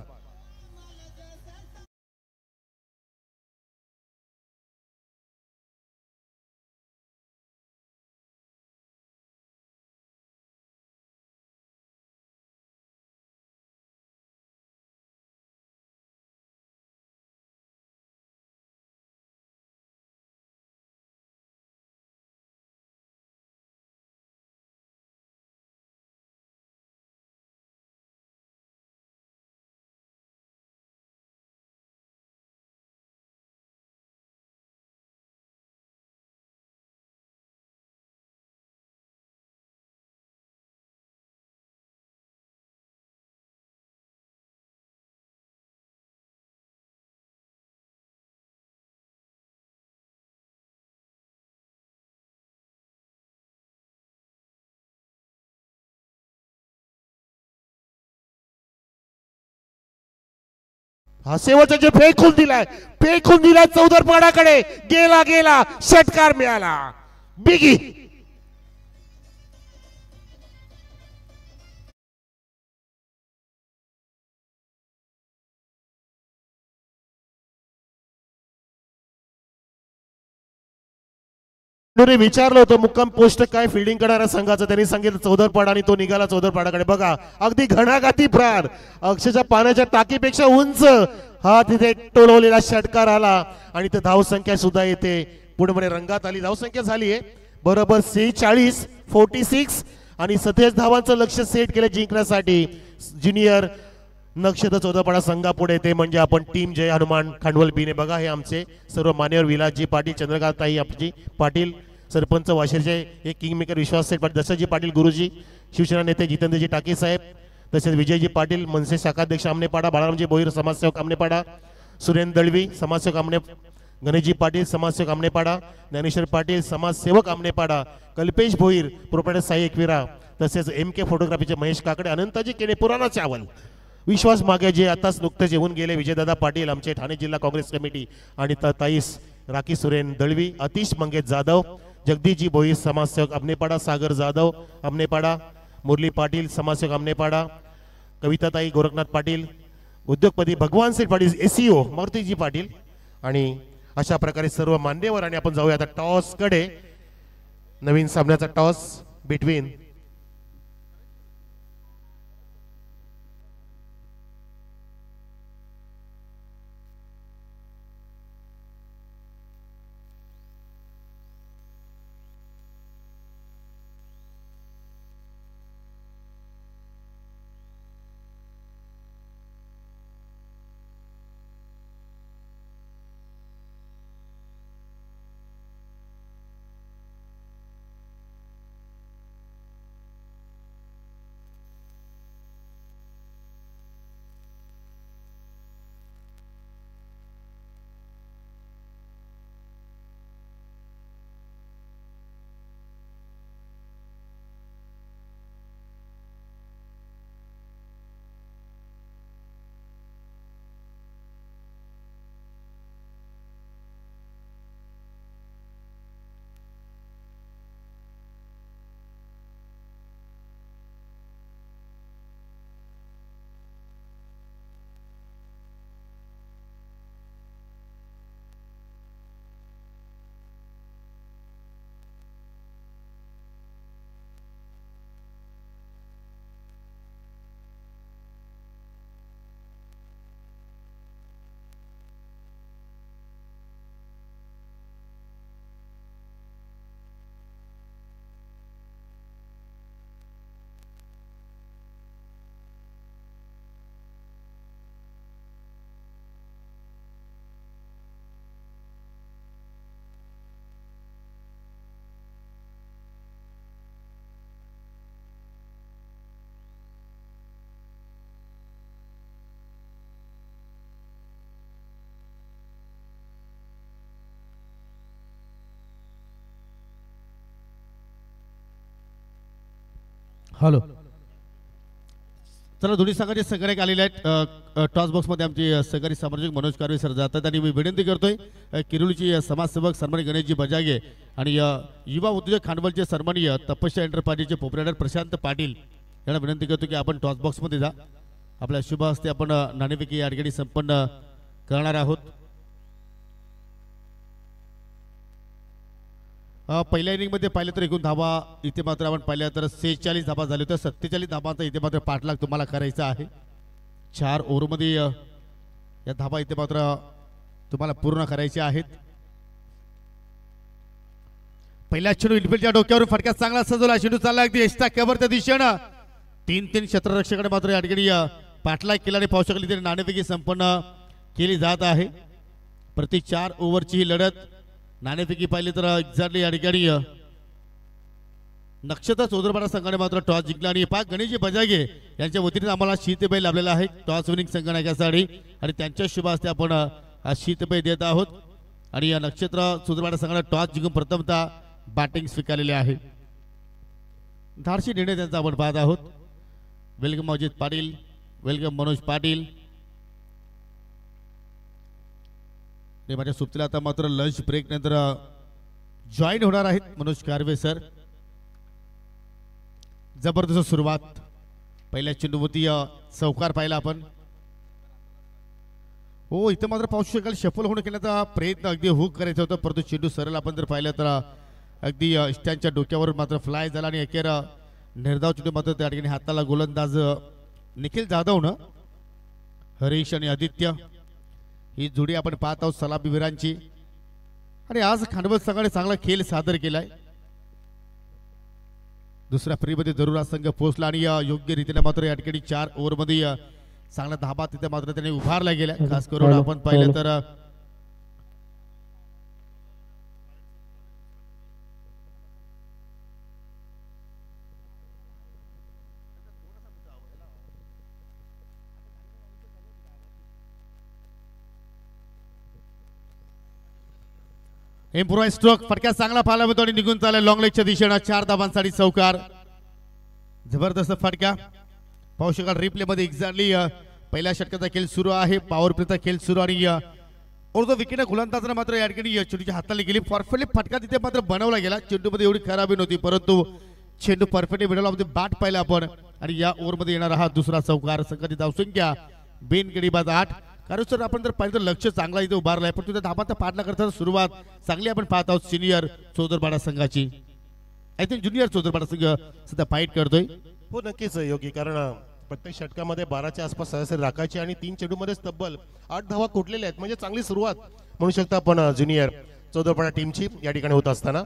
हा शेवटचा जे फेकून दिलाय चौदरपाडाकडे, गेला गेला षटकार मिळाला. बिगी विचारलं होतं मुक्काम पोस्ट काय फिल्डिंग करणाऱ्या संघाचं, त्यांनी सांगितलं चौदरपाडा आणि तो निघाला चौदरपाडाकडे. बघा अगदी घणाघाती प्रहार, अक्षरशः पाण्याच्या टाकीपेक्षा उंच हा तिथे टोलवलेला षटकार आला आणि ते धावसंख्या सुद्धा येते पूर्णपणे रंगात आली. धावसंख्या झाली आहे बरोबर 46 आणि 27 धावांचं लक्ष सेट केलं जिंकण्यासाठी ज्युनियर नक्षत्र चौदरपाडा संघापुढे. ते म्हणजे आपण टीम जय हनुमान खांडवल बीने. बघा हे आमचे सर्व मान्यवर विलासजी पाटील, चंद्रकांतताई आपजी पाटील, सरपंच वाशिरचे हे किंगमेकर विश्वास सेठ पाटील, दशरथजी पाटील गुरुजी, शिवसेना नेते जितेंद्रजी टाके साहेब, तसेच विजयजी पाटील मनसे शाखाध्यक्ष आमनेपाडा, बाळारामजी भोईर समाजसेवक आमनेपाडा, सुरेंद्र दळवी समाजसेवक आमने, गणेशजी पाटील समाजसेवक आमनेपाडा, ज्ञानेश्वर पाटील समाजसेवक आमनेपाडा, कल्पेश भोईर प्रोप्रायटर साई एकविरा, तसेच MK फोटोग्राफीचे महेश काकडे, अनंताजी केणे पुराणा चावल, विश्वास मागे जे आताच नुकतेच येऊन गेले विजयदादा पाटील आमचे ठाणे जिल्हा काँग्रेस कमिटी, आणि ताईस राखी सुरेन दळवी, अतिश मंगेश जाधव, जगदीशजी भोईर समाजसेवक आमनेपाडा, सागर जाधव आमनेपाडा, मुरली पाटील समाजसेवक आमनेपाडा, कविताताई गोरखनाथ पाटील, उद्योगपती भगवान सेठ पाटील SEO मारुतीजी पाटील, आणि अशा प्रकारे सर्व मान्यवर. आणि आपण जाऊया आता टॉस कडे. नवीन सामन्याचा टॉस बिटवीन हॅलो, चला दोन्ही संघाचे सहकार्य आलेले आहेत टॉस बॉक्समध्ये आमचे सहकारी सामाजिक मनोज कारवे सर जातात आणि मी विनंती करतोय किरुलीची समाजसेवक सन्मानित गणेशजी बजागे आणि युवा उद्योजक खांडवलचे सन्माननीय तपस्या एंटरप्राइजेसचे प्रोप्रायटर प्रशांत पाटील यांना विनंती करतो की आपण टॉस बॉक्समध्ये जा. आपल्या शुभ हस्ते आपण नाणेफेकी या ठिकाणी संपन्न करणार आहोत. पहिल्या इनिंगमध्ये पाहिलं तर एकूण धावा इथे मात्र आपण पाहिल्या तर 46 धावा झाले तर 47 धावांचा इथे मात्र पाठलाग तुम्हाला करायचा आहे. 4 ओव्हरमध्ये या धावा इथे मात्र तुम्हाला पूर्ण करायच्या आहेत. पहिल्या चेंडू इनफिल्डच्या डोक्यावरून फटका चांगला सजवला, चेंडू चालला अगदी एक्स्ट्रा कव्हरच्या दिशेनं 3-3 क्षेत्ररक्षकाने मात्र या ठिकाणी पाठलाग केला आणि पाहू शकले तरी नाणेफेकी संपन्न केली जात आहे. प्रति 4 ओव्हरची ही लढत नाणेफेकी पाहिली तर एक्झॅक्टली या ठिकाणी नक्षत्र चौधरपाडा संघाने मात्र टॉस जिंकला आणि पाक गणेशजी बजागे यांच्या वतीने आम्हाला शीतपेय लाभलेला आहे टॉस विनिंग संघनायकासाठी आणि त्यांच्या शुभ हस्ते आपण हा शीतपेय देत आहोत. आणि या नक्षत्र चौधरपाडा संघाने टॉस जिंकून प्रथमतः बॅटिंग स्वीकारलेली आहे. धाडसी निर्णय त्यांचा आपण पाहत आहोत. Welcome Ajit Patil, welcome Manoj Patil. माझ्या सुप्तीला आता मात्र लंच ब्रेक नंतर जॉईन होणार आहेत मनोज कारवे सर. जबरदस्त सुरुवात, पहिल्या चेंडूवरती चौकार पाहिला आपण. हो, इथं मात्र पाहू शकाल शफल होणं केल्याचा प्रयत्न अगदी हुक करायचा होता, परंतु चेंडू सरळ आपण जर पाहिलं तर अगदी स्टँडच्या डोक्यावर मात्र फ्लाय झाला आणि अखेर निर्धाव चेंडू मात्र त्या ठिकाणी हाताला गोलंदाज निखिल जाधवनं. हरीश आणि आदित्य ही जोडी आपण पाहत आहोत सलामीवीरांची. आणि आज खांडवल संघाने चांगला खेळ सादर केलाय. दुसऱ्या फेरीमध्ये जरूर हा संघ पोहोचला आणि योग्य रीतीने मात्र या ठिकाणी 4 ओव्हरमध्ये चांगला धाबा तिथे मात्र त्याने उभारला गेला. खास करून आपण पाहिलं तर इम्प्रूव्ह स्ट्रोक फटका चांगला पाहायला मिळतो आणि निघून चालला लॉंग लेगच्या दिशेने 4 धावांसाठी चौकार. जबरदस्त फटका पाहू शकाल रिप्ले मध्ये. एक्झॅक्टली पहिल्या षटकाचा खेळ सुरू आहे, पॉवर प्लेचा खेळ सुरू आणि और विकेट गोलंदाजाने मात्र या ठिकाणी चेंडूच्या हाताला गेली. परफेक्टली फटका तिथे मात्र बनवला गेला. चेंडूमध्ये एवढी खराबी नव्हती, परंतु चेंडू परफेक्टली मिळवला मध्ये बॅट पाहिला आपण. आणि या ओव्हरमध्ये येणारा हा दुसरा चौकार. संघाची धावसंख्या बिनगडी बाद 8. कारण सर आपण जर पाहिलं तर लक्ष चांगला इथे उभारलाय, पण तुझ्या धाबाचा पाठला करताना सुरुवात चांगली आपण पाहत आहोत सिनियर चौधरपाडा संघाची. आय थिंक ज्युनियर चौधरपाडा संघ सध्या फाईट करतोय. हो नक्कीच योगी, कारण प्रत्येक षटकामध्ये 12च्या आसपास सरासरी राखायची आणि 3 चेंडूमध्ये तब्बल 8 धावा कुठलेल्या आहेत. म्हणजे चांगली सुरुवात म्हणू शकता आपण ज्युनियर चौधरपाडा टीमची या ठिकाणी होत असताना.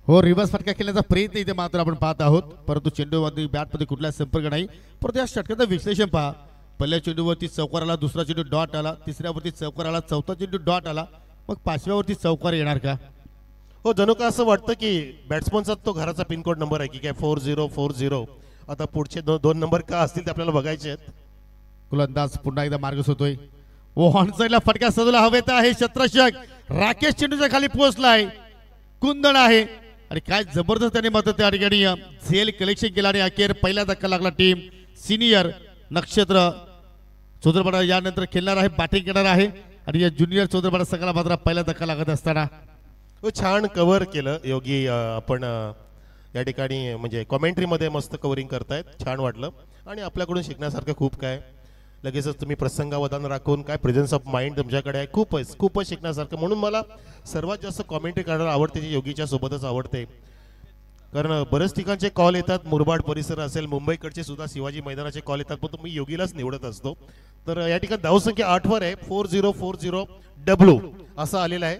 हो, रिव्हर्स फटका खेळण्याचा प्रयत्न इथे मात्र आपण पाहत आहोत, परंतु चेंडूमध्ये बॅटमध्ये कुठला संपर्क नाही. परंतु या षटकाचं विश्लेषण पहा. पहिल्या चेंडूवरती चौकार आला, दुसरा चेंडू डॉट आला, तिसऱ्यावरती चौकार आला, चौथा चेंडू डॉट आला, मग 5व्यावरती चौकार येणार का? हो, जणू का असं वाटतं की बॅट्समनचा तो घराचा पिनकोड नंबर आहे की काय 4040. आता पुढचे 2 नंबर का असतील ते आपल्याला बघायचे आहेत. गोलंदाज पुन्हा एकदा मार्गस होतोय. ओ ऑन साइडला फटका सजवला हवेत आहे. क्षेत्ररक्षक राकेश चेंडूच्या खाली पोहोचलाय. कुंदन आहे आणि काय जबरदस्त त्याने मात्र त्या ठिकाणी झेल कलेक्शन केला आणि अखेर पहिला धक्का लागला टीम सिनियर नक्षत्र चौधरपाडा यानंतर खेळणार आहे, बॅटिंग करणार आहे. आणि या ज्युनियर चौधरपाडा संघाला मात्र पहिला धक्का लागत असताना छान कव्हर केलं योगी. आपण या ठिकाणी म्हणजे कॉमेंट्रीमध्ये मस्त कव्हरिंग करतायत, छान वाटलं. आणि आपल्याकडून शिकण्यासारखं खूप काय. लगेचच तुम्ही प्रसंगावधान राखून काय प्रेझेन्स ऑफ माइंड तुमच्याकडे आहे, खूपच शिकण्यासारखं. म्हणून मला सर्वात जास्त कॉमेंट्री करायला आवडते जी योगीच्या सोबतच आवडते. कारण बरेच ठिकाणचे कॉल येतात, मुरबाड परिसर असेल, मुंबईकडचे सुद्धा शिवाजी मैदानाचे कॉल येतात, पण मी योगीलाच निवडत असतो. तर या ठिकाणी धावसंख्या 8 वर आहे. 4040W असं आलेलं आहे.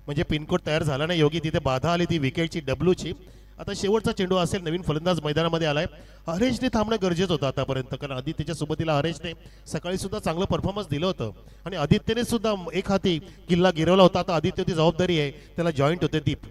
म्हणजे पिनकोड तयार झाला नाही योगी, तिथे बाधा आली ती विकेटची W ची. आता शेवटचा चेंडू असेल, नवीन फलंदाज मैदानामध्ये आलाय. हरेशने थांबणं गरजेचं होतं आतापर्यंत, कारण आदित्यच्या सोबतीला हरेशने सकाळी सुद्धा चांगलं परफॉर्मन्स दिलं होतं आणि आदित्यने सुद्धा एक हाती किल्ला गिरवला होता. आता आदित्यची जबाबदारी आहे, त्याला जॉईंट होते दीप.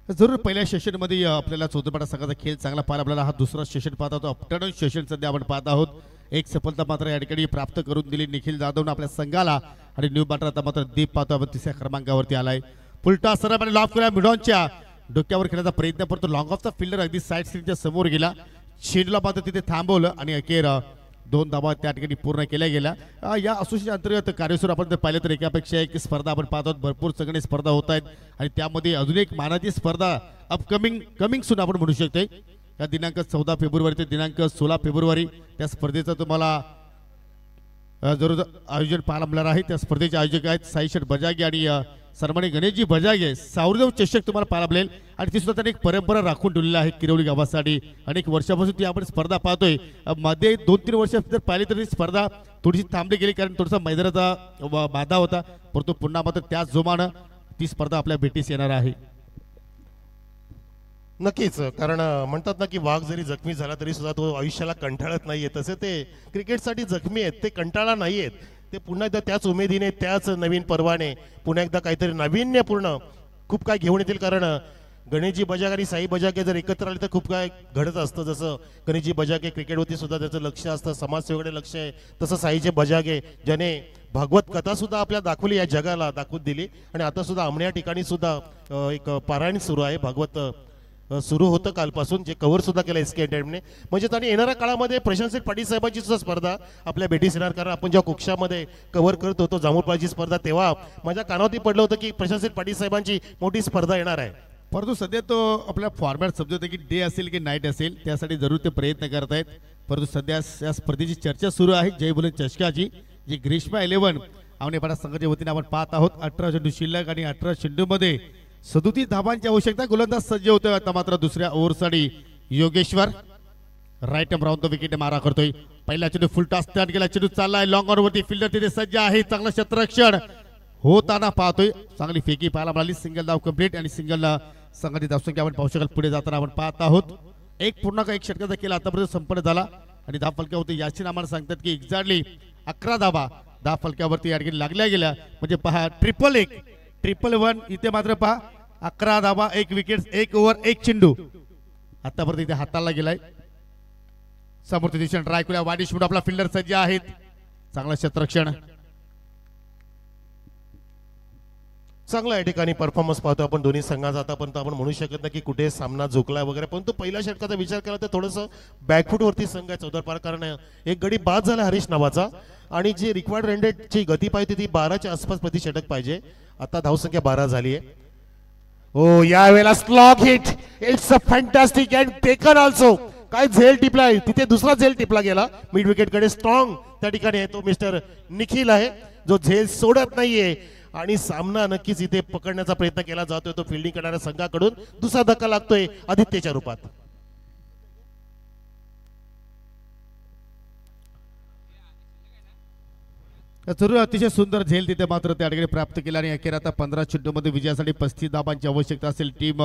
जरूर पहिल्या सेशनमध्ये आपल्याला चौधरपाडा संघाचा खेळ चांगला पाहायला आपल्याला हा दुसरा सेशन पाहत आहोत. आफ्टरनून सेशन सध्या आपण पाहत आहोत. एक सफलता मात्र या ठिकाणी प्राप्त करून दिली निखिल जाधवनं आपल्या संघाला आणि न्यू बॅटर आता मात्र दीप पाहतो आपण तिसऱ्या क्रमांकावरती आलाय. पुलटा सरळ आणि लॉफ करूया मिडॉनच्या डोक्यावर खेळण्याचा प्रयत्न परंतु लॉंग ऑफचा फिल्डर अगदी साईड स्क्रीनच्या समोर गेला. चेंडूला मात्र तिथे थांबवलं आणि अखेर 2 धावा त्या ठिकाणी पूर्ण केल्या गेल्या. या असोसिएशन अंतर्गत कार्यसूर आपण जर पाहिलं तर एकापेक्षा एक स्पर्धा आपण पाहतो. भरपूर सगळे स्पर्धा होत आहेत आणि त्यामध्ये अजून एक मानाची स्पर्धा कमिंग सून आपण म्हणू शकतोय. या दिनांक 14 फेब्रुवारी ते दिनांक 16 फेब्रुवारी त्या स्पर्धेचं तुम्हाला जरूर आयोजन पाहायला मिळणार आहे. त्या स्पर्धेचे आयोजक आहेत साईशेठ बजागे आणि सन्माननीय गणेशजी बजागे. सावरदेव चषक तुम्हाला पाहायला मिळेल आणि ती सुद्धा त्यांनी एक परंपरा राखून ठेवलेली आहे किरवली गावासाठी. अनेक वर्षापासून ती आपण स्पर्धा पाहतोय. मध्ये 2-3 वर्ष जर पाहिली तर ही स्पर्धा थोडीशी थांबली गेली कारण थोडासा मैदानाचा बाधा होता. परंतु पुन्हा मात्र त्याच जोमानं ती स्पर्धा आपल्या भेटीस येणार आहे. नक्कीच, कारण म्हणतात ना की वाघ जरी जखमी झाला तरी सुद्धा तो आयुष्याला कंटाळत नाहीये. तसे ते क्रिकेटसाठी जखमी आहेत, ते कंटाळा नाहीयेत. ते पुन्हा एकदा त्याच उमेदीने त्याच नवीन पर्वाने पुन्हा एकदा काहीतरी नाविन्यपूर्ण खूप काय घेऊन येतील. कारण गणेशजी बजागे आणि साई बजागे जर एकत्र आले तर खूप काय घडत असतं. जसं गणेशजी बजागे क्रिकेटवरती सुद्धा त्याचं लक्ष असतं, समाजसेवेकडे लक्ष आहे, तसं साईचे बजागे ज्याने भागवत कथा सुद्धा आपल्या दाखवली, या जगाला दाखवून दिली. आणि आता सुद्धा आमण्या ठिकाणी सुद्धा एक पारायण सुरू आहे. भागवत सुरू होतं कालपासून, जे कव्हर सुद्धा केलं एसके एंटरटेनमेंटने. म्हणजे त्यांनी येणाऱ्या काळामध्ये प्रशांत पाटील साहेबांची सुद्धा स्पर्धा आपल्या भेटीस येणार. कारण आपण जेव्हा कुक्षामध्ये कव्हर करत होतो जांभूळपाळची स्पर्धा तेव्हा माझ्या कानावरती पडलं होतं की प्रशांत पाटील साहेबांची मोठी स्पर्धा येणार आहे. परंतु सध्या तो आपला फॉर्मॅट समजतो की डे असेल की नाईट असेल त्यासाठी जरूर ते प्रयत्न करत आहेत. परंतु सध्या या स्पर्धेची चर्चा सुरू आहे जय बोले चषकाची, जी ग्रीष्मा 11 आवनेपाडा संघाच्या वतीने आपण पाहत आहोत. 18 चेंडू शिल्लक आणि 18 चेंडूमध्ये 37 धाबांची आवश्यकता. गोलंदाज सज्ज होतोय आता मात्र दुसऱ्या ओव्हरसाठी Yogeshwar right arm round the wicket मारा करतोय. पहिला चेंडू फुल टॉस तयार केला, चेंडू चाललाय लॉंग ऑन वरती, फिल्डर तिथे सज्ज आहे. चांगलं क्षेत्ररक्षण होताना पाहतोय, चांगली फेकी पाहायला मिळाली. सिंगल धाव कंप्लीट आणि सिंगल संघाची धावसंख्या आपण पाहू शकाल पुढे जाताना आपण पाहत आहोत. 1.1 षटकाचा केला आतापर्यंत संपन्न झाला आणि धाव फलक्यावरती याची आम्हाला सांगतात की एक्झॅक्टली 11 धावा धाव फलक्यावरती या ठिकाणी लागल्या गेल्या. म्हणजे पहा ट्रिपल 1 इथे मात्र पहा 11 धावा 1 विकेट 1 ओव्हर 1 चेंडू आतापर्यंत इथे हाताला गेलाय. समोरच्या दिशेने ट्राय करूया. वाडिश म्हणून आपला फिल्डर सज्ज आहेत. चांगलं क्षेत्ररक्षण, चांगला या ठिकाणी परफॉर्मन्स पाहतो आपण दोन्ही संघाचा. आतापर्यंत आपण म्हणू शकत नाही की कुठे सामना झोकलाय वगैरे, परंतु पहिल्या षटकाचा विचार केला तर थोडंसं बॅकफूटवरती संघ आहे चौदार. कारण एक गडी बाद झाला हरीश नावाचा आणि जी रिक्वायर्ड रेंडेडची गती पाहिजे ती 12च्या आसपास प्रति षटक पाहिजे. आता धावसंख्या 12 झाली आहे. ओ यावेळेला slog hit, it's a fantastic and taken also. काय झेल टिपला तिथे, दुसरा झेल टिपला गेला मिड विकेट कडे. स्ट्रॉंग त्या ठिकाणी आहे तो मिस्टर निखिल आहे जो झेल सोडत नाहीये आणि सामना नक्कीच इथे पकडण्याचा प्रयत्न केला जातोय. तो फिल्डिंग करणाऱ्या संघाकडून दुसरा धक्का लागतोय आदित्यच्या रूपात. जरूर अतिशय सुंदर झेल तिथे मात्र त्या ठिकाणी प्राप्त केला आणि अखेर आता 15 चेंडूमध्ये विजयासाठी 35 धाबांची आवश्यकता असेल टीम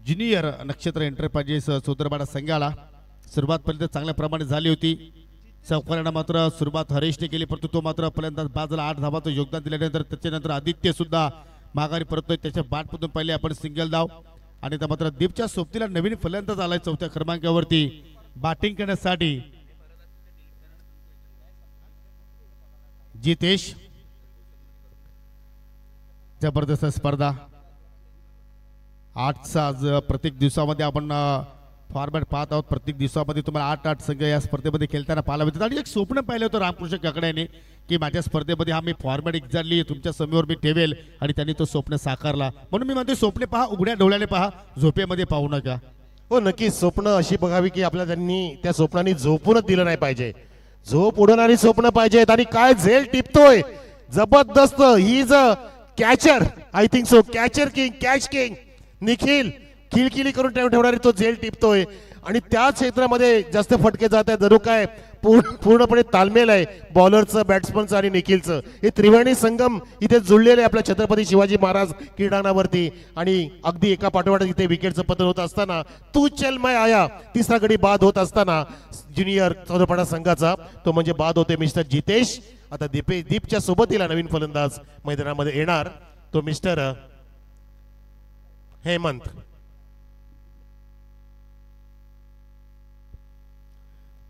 ज्युनियर नक्षत्र एंटरप्राइजेस सोदरबाडा संघाला. सुरुवात पर्यंत चांगल्या प्रमाणे झाली होती. चौकारांना मात्र सुरुवात हरीशने केली परंतु तो मात्र फलंदाज बाजूला 8 धाबाचं योगदान दिल्यानंतर त्याच्यानंतर आदित्य सुद्धा माघारी परतोय. त्याच्या बॅटमधून पहिले आपण सिंगल धाव आणि त्या मात्र दीपच्या सोबतीला नवीन फलंदाज आलाय 4थ्या क्रमांकावरती बॅटिंग करण्यासाठी जितेश. जबरदस्त स्पर्धा. 8चा आज प्रत्येक दिवसामध्ये आपण फॉर्मॅट पाहत आहोत. प्रत्येक दिवसामध्ये तुम्हाला 8 संघ या स्पर्धेमध्ये खेळताना पाहायला मिळतात. आणि एक स्वप्न पाहिलं होतं रामकृष्ण काकड्याने की माझ्या स्पर्धेमध्ये हा मी फॉर्मॅट एक्झॅक्टली तुमच्या समोर मी ठेवेल आणि त्यांनी तो स्वप्न साकारला. म्हणून मी म्हणते स्वप्ने पहा, उघड्या डोळ्याने पहा, झोपेमध्ये पाहू नका. हो नक्कीच, स्वप्न अशी बघावी की आपल्याला त्यांनी त्या स्वप्नांनी झोपूनच दिलं नाही पाहिजे. झोप उडवणारी स्वप्न पाहिजेत. आणि काय झेल टिपतोय जबरदस्त. He is a catcher, I think so, catcher king, catch king Nikhil. किलकिली करून ठेवणारी तो झेल टिपतोय आणि त्या क्षेत्रामध्ये जास्त फटके जात आहेत. जरूर काय पूर्णपणे तालमेल आहे बॉलरचं, बॅट्समनचं आणि निखिलचं. हे त्रिवेणी संगम इथे जुळलेले आपल्या छत्रपती शिवाजी महाराज क्रीडांगणावरती. आणि अगदी एका पाठोपाठ इथे विकेटचं पतन होत असताना तू चल मैं आया तिसरा गडी बाद होत असताना ज्युनियर चौदरपाडा संघाचा तो म्हणजे बाद होते मिस्टर जितेश. आता दीपच्या सोबतीला नवीन फलंदाज मैदानामध्ये येणार तो मिस्टर हेमंत.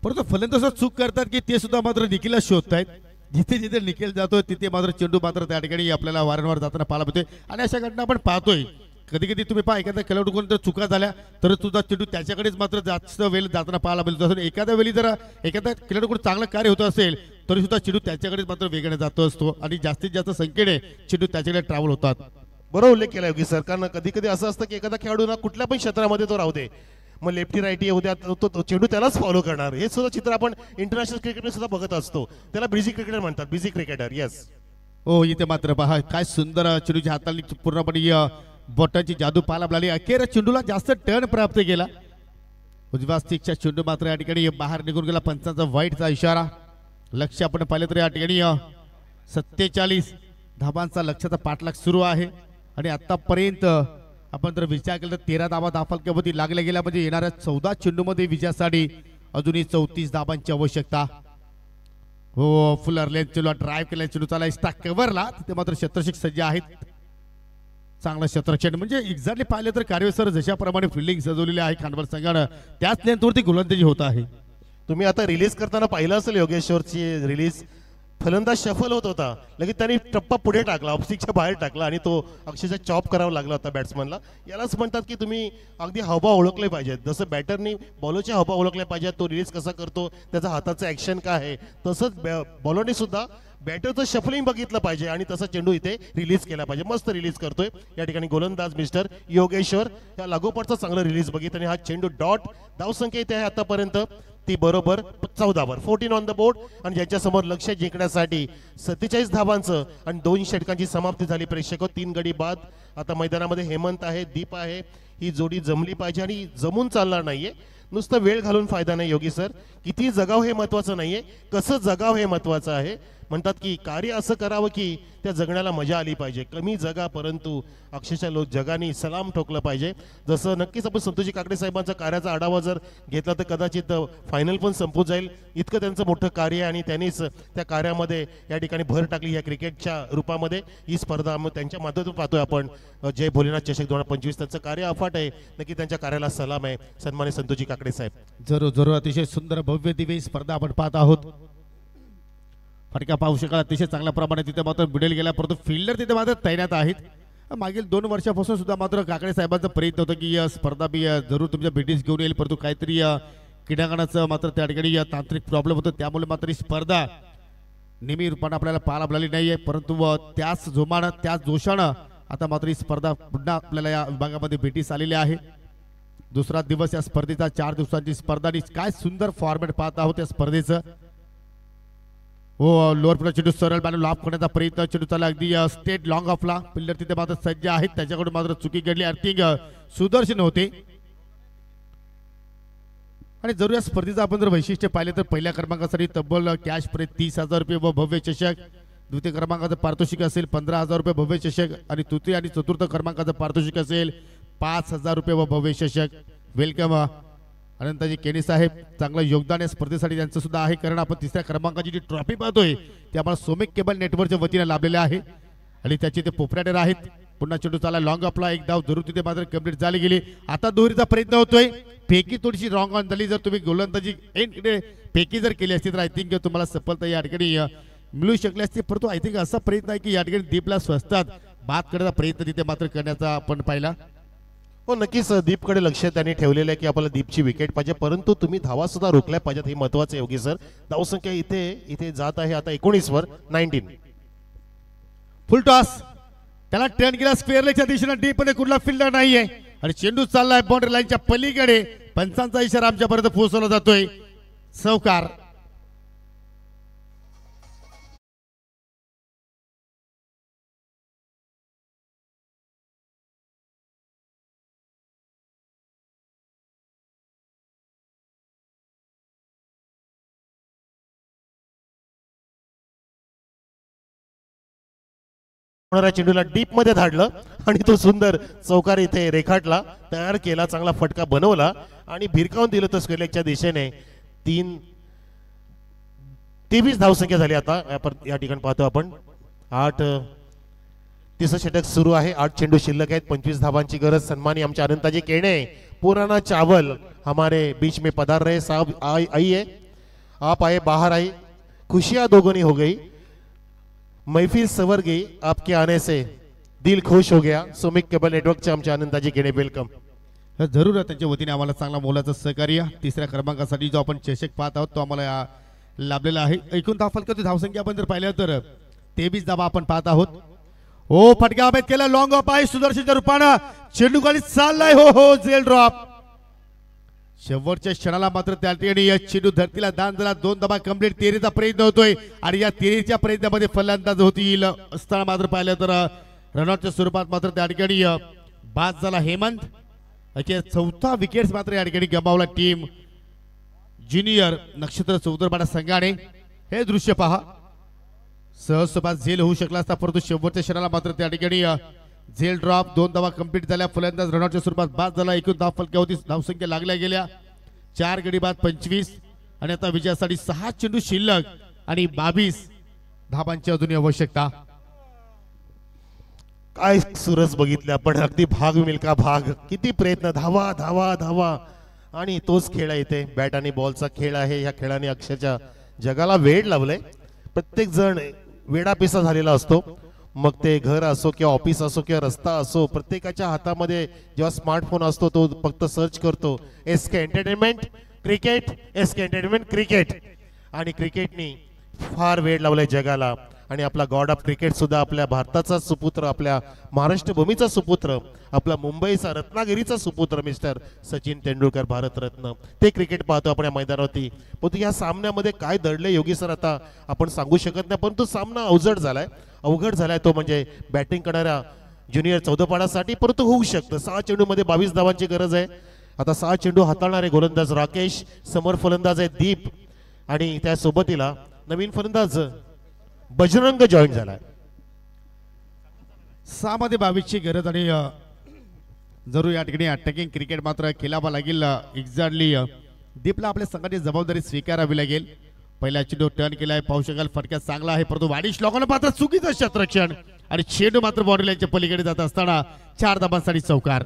परंतु फलंदाज चूक करतात की ते सुद्धा मात्र निखिलला शोधतायत. जिथे जिथे निखिल जातोय तिथे मात्र चेंडू मात्र त्या ठिकाणी आपल्याला वारंवार जाताना पाहायला मिळतोय. आणि अशा घटना आपण पाहतोय कधी कधी तुम्ही पहा एखाद्या खेळाडू जर चुका झाल्या तर तुझा चेंडू त्याच्याकडेच मात्र जास्त वेळ जाताना पाहायला मिळतो. तसं एखाद्या वेळी जर एखाद्या खेळाडूकडून चांगलं कार्य होत असेल तरी सुद्धा चेंडू त्याच्याकडेच मात्र वेगाने जातो असतो आणि जास्तीत जास्त संख्येने चेंडू त्याच्याकडे ट्रॅव्हल होतात. बरोबर उल्लेख केला योगी सर. कारण कधी कधी असं असतं की एखादा खेळाडू ना कुठल्या पण क्षेत्रामध्ये तो राहू दे, मग लेफ्टी राईटी उद्या तो चेंडू त्यालाच फॉलो करणार. हे सुद्धा चित्र आपण इंटरनॅशनल क्रिकेटमध्ये सुद्धा बघत असतो. त्याला बिझी क्रिकेटर म्हणतात, बिझी क्रिकेटर. येस. हो, इथे मात्र पहा काय सुंदर चेंडूच्या हाताने पूर्णपणे बोटांची जादू पाहायला मिळाली. अखेर चेंडूला जास्त टर्न प्राप्त केला. उजव्या स्टिकचा चेंडू मात्र या ठिकाणी बाहेर निघून गेला. पंचांचा वाईटचा इशारा. लक्ष आपण पाहिलं तर या ठिकाणी 47 धाबांचा लक्षाचा पाठलाग सुरू आहे आणि आतापर्यंत आपण जर विचार केला तर 13 धाबा धाफलक्यामध्ये लागल्या गेल्या म्हणजे येणाऱ्या 14 चेंडूमध्ये विजयासाठी अजूनही 34 धाबांची आवश्यकता. हो, फुल अर्लेन चेंडू ड्राईव्ह केला. चेंडू चाला एक्स्ट्रा कव्हरला. तिथे मात्र शतरक्षक सज्ज आहेत. चांगला शतरक्षण म्हणजे एक्झॅक्टली पाहिलं तर कार्यसर जशाप्रमाणे फिल्डिंग सजवलेली आहे खांडवर संघानं त्याच लेंथवरती गोलंदाजी होत आहे. तुम्ही आता रिलीज करताना पाहिलं असेल योगेश्वरची रिलीज. फलंदाज शफल होत होता, लगेच त्यांनी टप्पा पुढे टाकला, ऑफस्टिकच्या बाहेर टाकला आणि तो अक्षरशः चॉप करावा लागला होता बॅट्समनला. यालाच म्हणतात की तुम्ही अगदी हावभाव ओळखले पाहिजेत. जसं बॅटरनी बॉलरचे हावभाव ओळखले पाहिजेत, तो रिलीज कसा करतो, त्याचा हाताचं ॲक्शन काय आहे, तसंच बॉलरने सुद्धा बॅटरचं शफलिंग बघितलं पाहिजे आणि तसा चेंडू इथे रिलीज केला पाहिजे. मस्त रिलीज करतोय या ठिकाणी गोलंदाज मिस्टर योगेश्वर. या लागोपाठचा चांगला रिलीज बघितलं आणि हा चेंडू डॉट. धावसंख्या इथे आहे आतापर्यंत ती बरोबर 14 14 ऑन द बोर्ड आणि ज्याच्यासमोर लक्ष जिंकण्यासाठी 47 धावांचं आणि 2 षटकांची समाप्ती झाली. प्रेक्षक 3 गडी बाद. आता मैदानामध्ये हेमंत आहे, दीप आहे. ही जोडी जमली पाहिजे आणि जमून चालणार नाहीये. नुसतं वेळ घालून फायदा नाही योगी सर. किती जगाव हे महत्वाचं नाहीये, कसं जगाव हे महत्वाचं आहे. म्हणतात की कार्य असं करावं की त्या जगण्याला मजा आली पाहिजे. कमी जगा परंतु अक्षरशः लोक जगाने सलाम ठोकलं पाहिजे. जसं नक्कीच आपण संतोषजी काकडे साहेबांचा कार्याचा आढावा जर घेतला तर कदाचित फायनल पण संपून जाईल. इतकं त्यांचं मोठं कार्य आहे आणि त्यांनीच त्या कार्यामध्ये या ठिकाणी भर टाकली. या क्रिकेटच्या रूपामध्ये ही स्पर्धा त्यांच्या माध्यमातून पाहतोय आपण. जय भोलेनाथ चषक 2025 त्यांचं कार्य अफाट आहे. नक्की त्यांच्या कार्याला सलाम आहे. सन्मान्य संतोषजी काकडे साहेब. जरूर जरूर अतिशय सुंदर भव्य दिव्य स्पर्धा आपण पाहत आहोत. फटका पाहू शकाल अतिशय चांगल्या प्रमाणे तिथे मात्र मिडल गेला, परंतु फिल्डर तिथे मात्र तैनात आहेत. मागील 2 वर्षापासून सुद्धा मात्र काकडे साहेबांचा प्रयत्न होता की स्पर्धा बी जरूर तुमच्या भेटीस घेऊन येईल, परंतु काहीतरी क्रीडांगणाचं मात्र त्या ठिकाणी तांत्रिक प्रॉब्लेम होतं. त्यामुळे मात्र ही स्पर्धा नेहमी रूपाने आपल्याला पाहायला मिळाली नाहीये. परंतु त्याच जोमानं त्याच जोशानं आता मात्र ही स्पर्धा पुन्हा आपल्याला या विभागामध्ये भेटीस आलेली आहे. दुसरा दिवस या स्पर्धेचा 4 दिवसांची स्पर्धा आणि काय सुंदर फॉर्मॅट पाहत आहोत या स्पर्धेचं. हो, लोअर पुढे चेंडू सरळ बॅनर लॉफ करण्याचा प्रयत्न. चेंडू चालला अगदी स्टेट लॉंग ऑफला. फिल्डर तिथे मात्र सज्ज आहेत. त्याच्याकडून मात्र चुकी घडली. अर्थिंग सुदर्शन होते आणि जरूर या स्पर्धेचं आपण जर वैशिष्ट्य पाहिले तर पहिल्या क्रमांकासाठी तब्बल कॅश प्राइज 30,000 रुपये व भव्य चषक. द्वितीय क्रमांकाचं पारितोषिक असेल 15,000 रुपये भव्य चषक आणि तृतीय आणि चतुर्थ क्रमांकाचं पारितोषिक असेल 5,000 रुपये व भव्य चषक. वेलकम अनंताजी केनी साहेब. चांगलं योगदान या स्पर्धेसाठी त्यांचं सुद्धा आहे, कारण आपण तिसऱ्या क्रमांकाची जी ट्रॉफी पाहतोय ती आम्हाला सोमिक केबल नेटवर्कच्या वतीने लाभलेले आहे आणि त्याचे ते पोपराटर आहेत. पुन्हा चेंडू चाला लॉंग ऑफला. एक धाव जरूर तिथे मात्र कंप्लीट झाली गेली. आता दोरीचा प्रयत्न होतोय. फेकी थोडीशी रॉंग ऑन झाली. जर तुम्ही गोलंदाजी फेकी जर केली असती तर आय थिंक तुम्हाला सफलता या ठिकाणी मिळू शकली असती. परंतु आय थिंक असा प्रयत्न आहे की या ठिकाणी दीपला स्वस्तात बाद करण्याचा प्रयत्न तिथे मात्र करण्याचा आपण पाहिला. हो, नक्कीच दीपकडे लक्ष त्यांनी ठेवलेलं आहे की आपल्याला दीपची विकेट पाहिजे, परंतु तुम्ही धावा सुद्धा रोखल्या पाहिजेत. हे महत्वाचं आहे योगी सर. धावसंख्या इथे जात आहे आता 19 वर 19. फुल टॉस. त्याला टर्न केला स्क्वेअर लेगच्या दिशेने. डीप मध्ये कुठला फिल्डर नाहीये आणि चेंडू चाललाय बाउंड्री लाईनच्या पलीकडे. पंचांचा इशारा आमच्यापर्यंत पोहोचवला जातोय. सौकार. चेंडूला डीप मध्ये धाडलं आणि तो सुंदर चौकार इथे रेखाटला, तयार केला, चांगला फटका बनवला आणि भिरकावून दिलं तो स्क्वेअर लेगच्या दिशेने. 23 धावसंख्या झाली आता या ठिकाणी पाहतो आपण. 8 तिसरं षटक सुरू आहे. 8 चेंडू शिल्लक आहेत. 25 धावांची गरज. सन्मानी आमच्या अनंताजी केणे. पुराना चावल हमारे बीच में पधार रहे साहब. आइए, आप आए, बाहर आई. खुशियां दोगुनी हो गई, महफिल सवर गई आपके आने से. दिल खुश हो गया. सुमिक केबल नेटवर्कचे आमचे आनंदाजी घेणे वेलकम. जरूर त्यांच्या वतीने आम्हाला चांगला मोलाचं सहकार्य. तिसऱ्या क्रमांकासाठी जो आपण चषक पाहत आहोत तो आम्हाला लाभलेला आहे. एकूण धावफलकाची धावसंख्या आपण जर पाहिलं तर 23 धावा आपण पाहत आहोत. हो फटका अभेद केला. लॉंग ऑफ आहे सुदर्शनच्या रूपानं. चेंडू खाली चाललाय. हो झेल ड्रॉप. शेवटच्या क्षणाला मात्र त्या ठिकाणी या चेंडू धरतीला दान झाला. 2 धावा कंप्लीट. तेरीचा प्रयत्न होतोय आणि या तेरीच्या प्रयत्नामध्ये फलंदाज होतील असताना मात्र पाहिलं तर रनआउटच्या स्वरूपात मात्र त्या ठिकाणी बाद झाला हेमंत. अखेर चौथा विकेट मात्र या ठिकाणी गमावला टीम ज्युनियर नक्षत्र चौदरपाडा संघाने. हे दृश्य पहा. सहज सोबत झेल होऊ शकला असता परंतु शेवटच्या क्षणाला मात्र त्या ठिकाणी झेल ड्रॉप. 2 धावा कंप्लीट झाल्या. फलंदाज रनआउटच्या स्वरूपात बाद झाला. एकूण धाव फलकावरती धावसंख्या लागल्या गेल्या 4 गडी बाद 25 आणि आता विजयासाठी 6 चेंडू शिल्लक आणि 22 धावांची अजून आवश्यकता. काय सुरस बघितले आपण. अगदी भाग मिल्का भाग. किती प्रयत्न. धावा धावा धावा आणि तोच खेळ आहे. इथे बॅट आणि बॉलचा खेळ आहे. या खेळाने अक्षरशः जगाला वेड लावलंय. प्रत्येक जण वेडापिसा झालेला असतो. मग ते घर असो किंवा ऑफिस असो किंवा रस्ता असो. प्रत्येकाच्या हातामध्ये जेव्हा स्मार्टफोन असतो तो फक्त सर्च करतो SK entertainment cricket, SK entertainment cricket. आणि क्रिकेटनी फार वेळ लावलाय जगाला. आणि आपला गॉड ऑफ क्रिकेट सुद्धा आपल्या भारताचा सुपुत्र, आपल्या महाराष्ट्र भूमीचा सुपुत्र, आपला मुंबईचा रत्नागिरीचा सुपुत्र मिस्टर सचिन तेंडुलकर भारतरत्न. ते क्रिकेट पाहतो आपण या मैदानावरती. परंतु या सामन्यामध्ये काय दडले योगी सर आता आपण सांगू शकत नाही. परंतु सामना अवघड झालाय तो म्हणजे बॅटिंग करणाऱ्या ज्युनियर चौदपाडासाठी. परंतु होऊ शकतं. 6 चेंडूमध्ये 22 धावांची गरज आहे. आता 6 चेंडू हाताळणारे गोलंदाज राकेश, समोर फलंदाज आहे दीप आणि त्या सोबतीला नवीन फलंदाज बजरंग जॉईन झालाय. 6 मध्ये 22 ची गरज आणि जरूर या ठिकाणी अटॅकिंग क्रिकेट मात्र खेळावा लागेल. एक्झॅक्टली दीपला आपल्या संघाची जबाबदारी स्वीकारावी लागेल. पहिला चेंडू टर्न केलाय. पाहू शकाल फटका चांगला आहे परंतु वाडी श्लोकानं मात्र चुकीचं क्षेत्ररक्षण आणि चेंडू मात्र बॉर्डर लाईनच्या पलीकडे जात असताना 4 धाबांसाठी चौकार.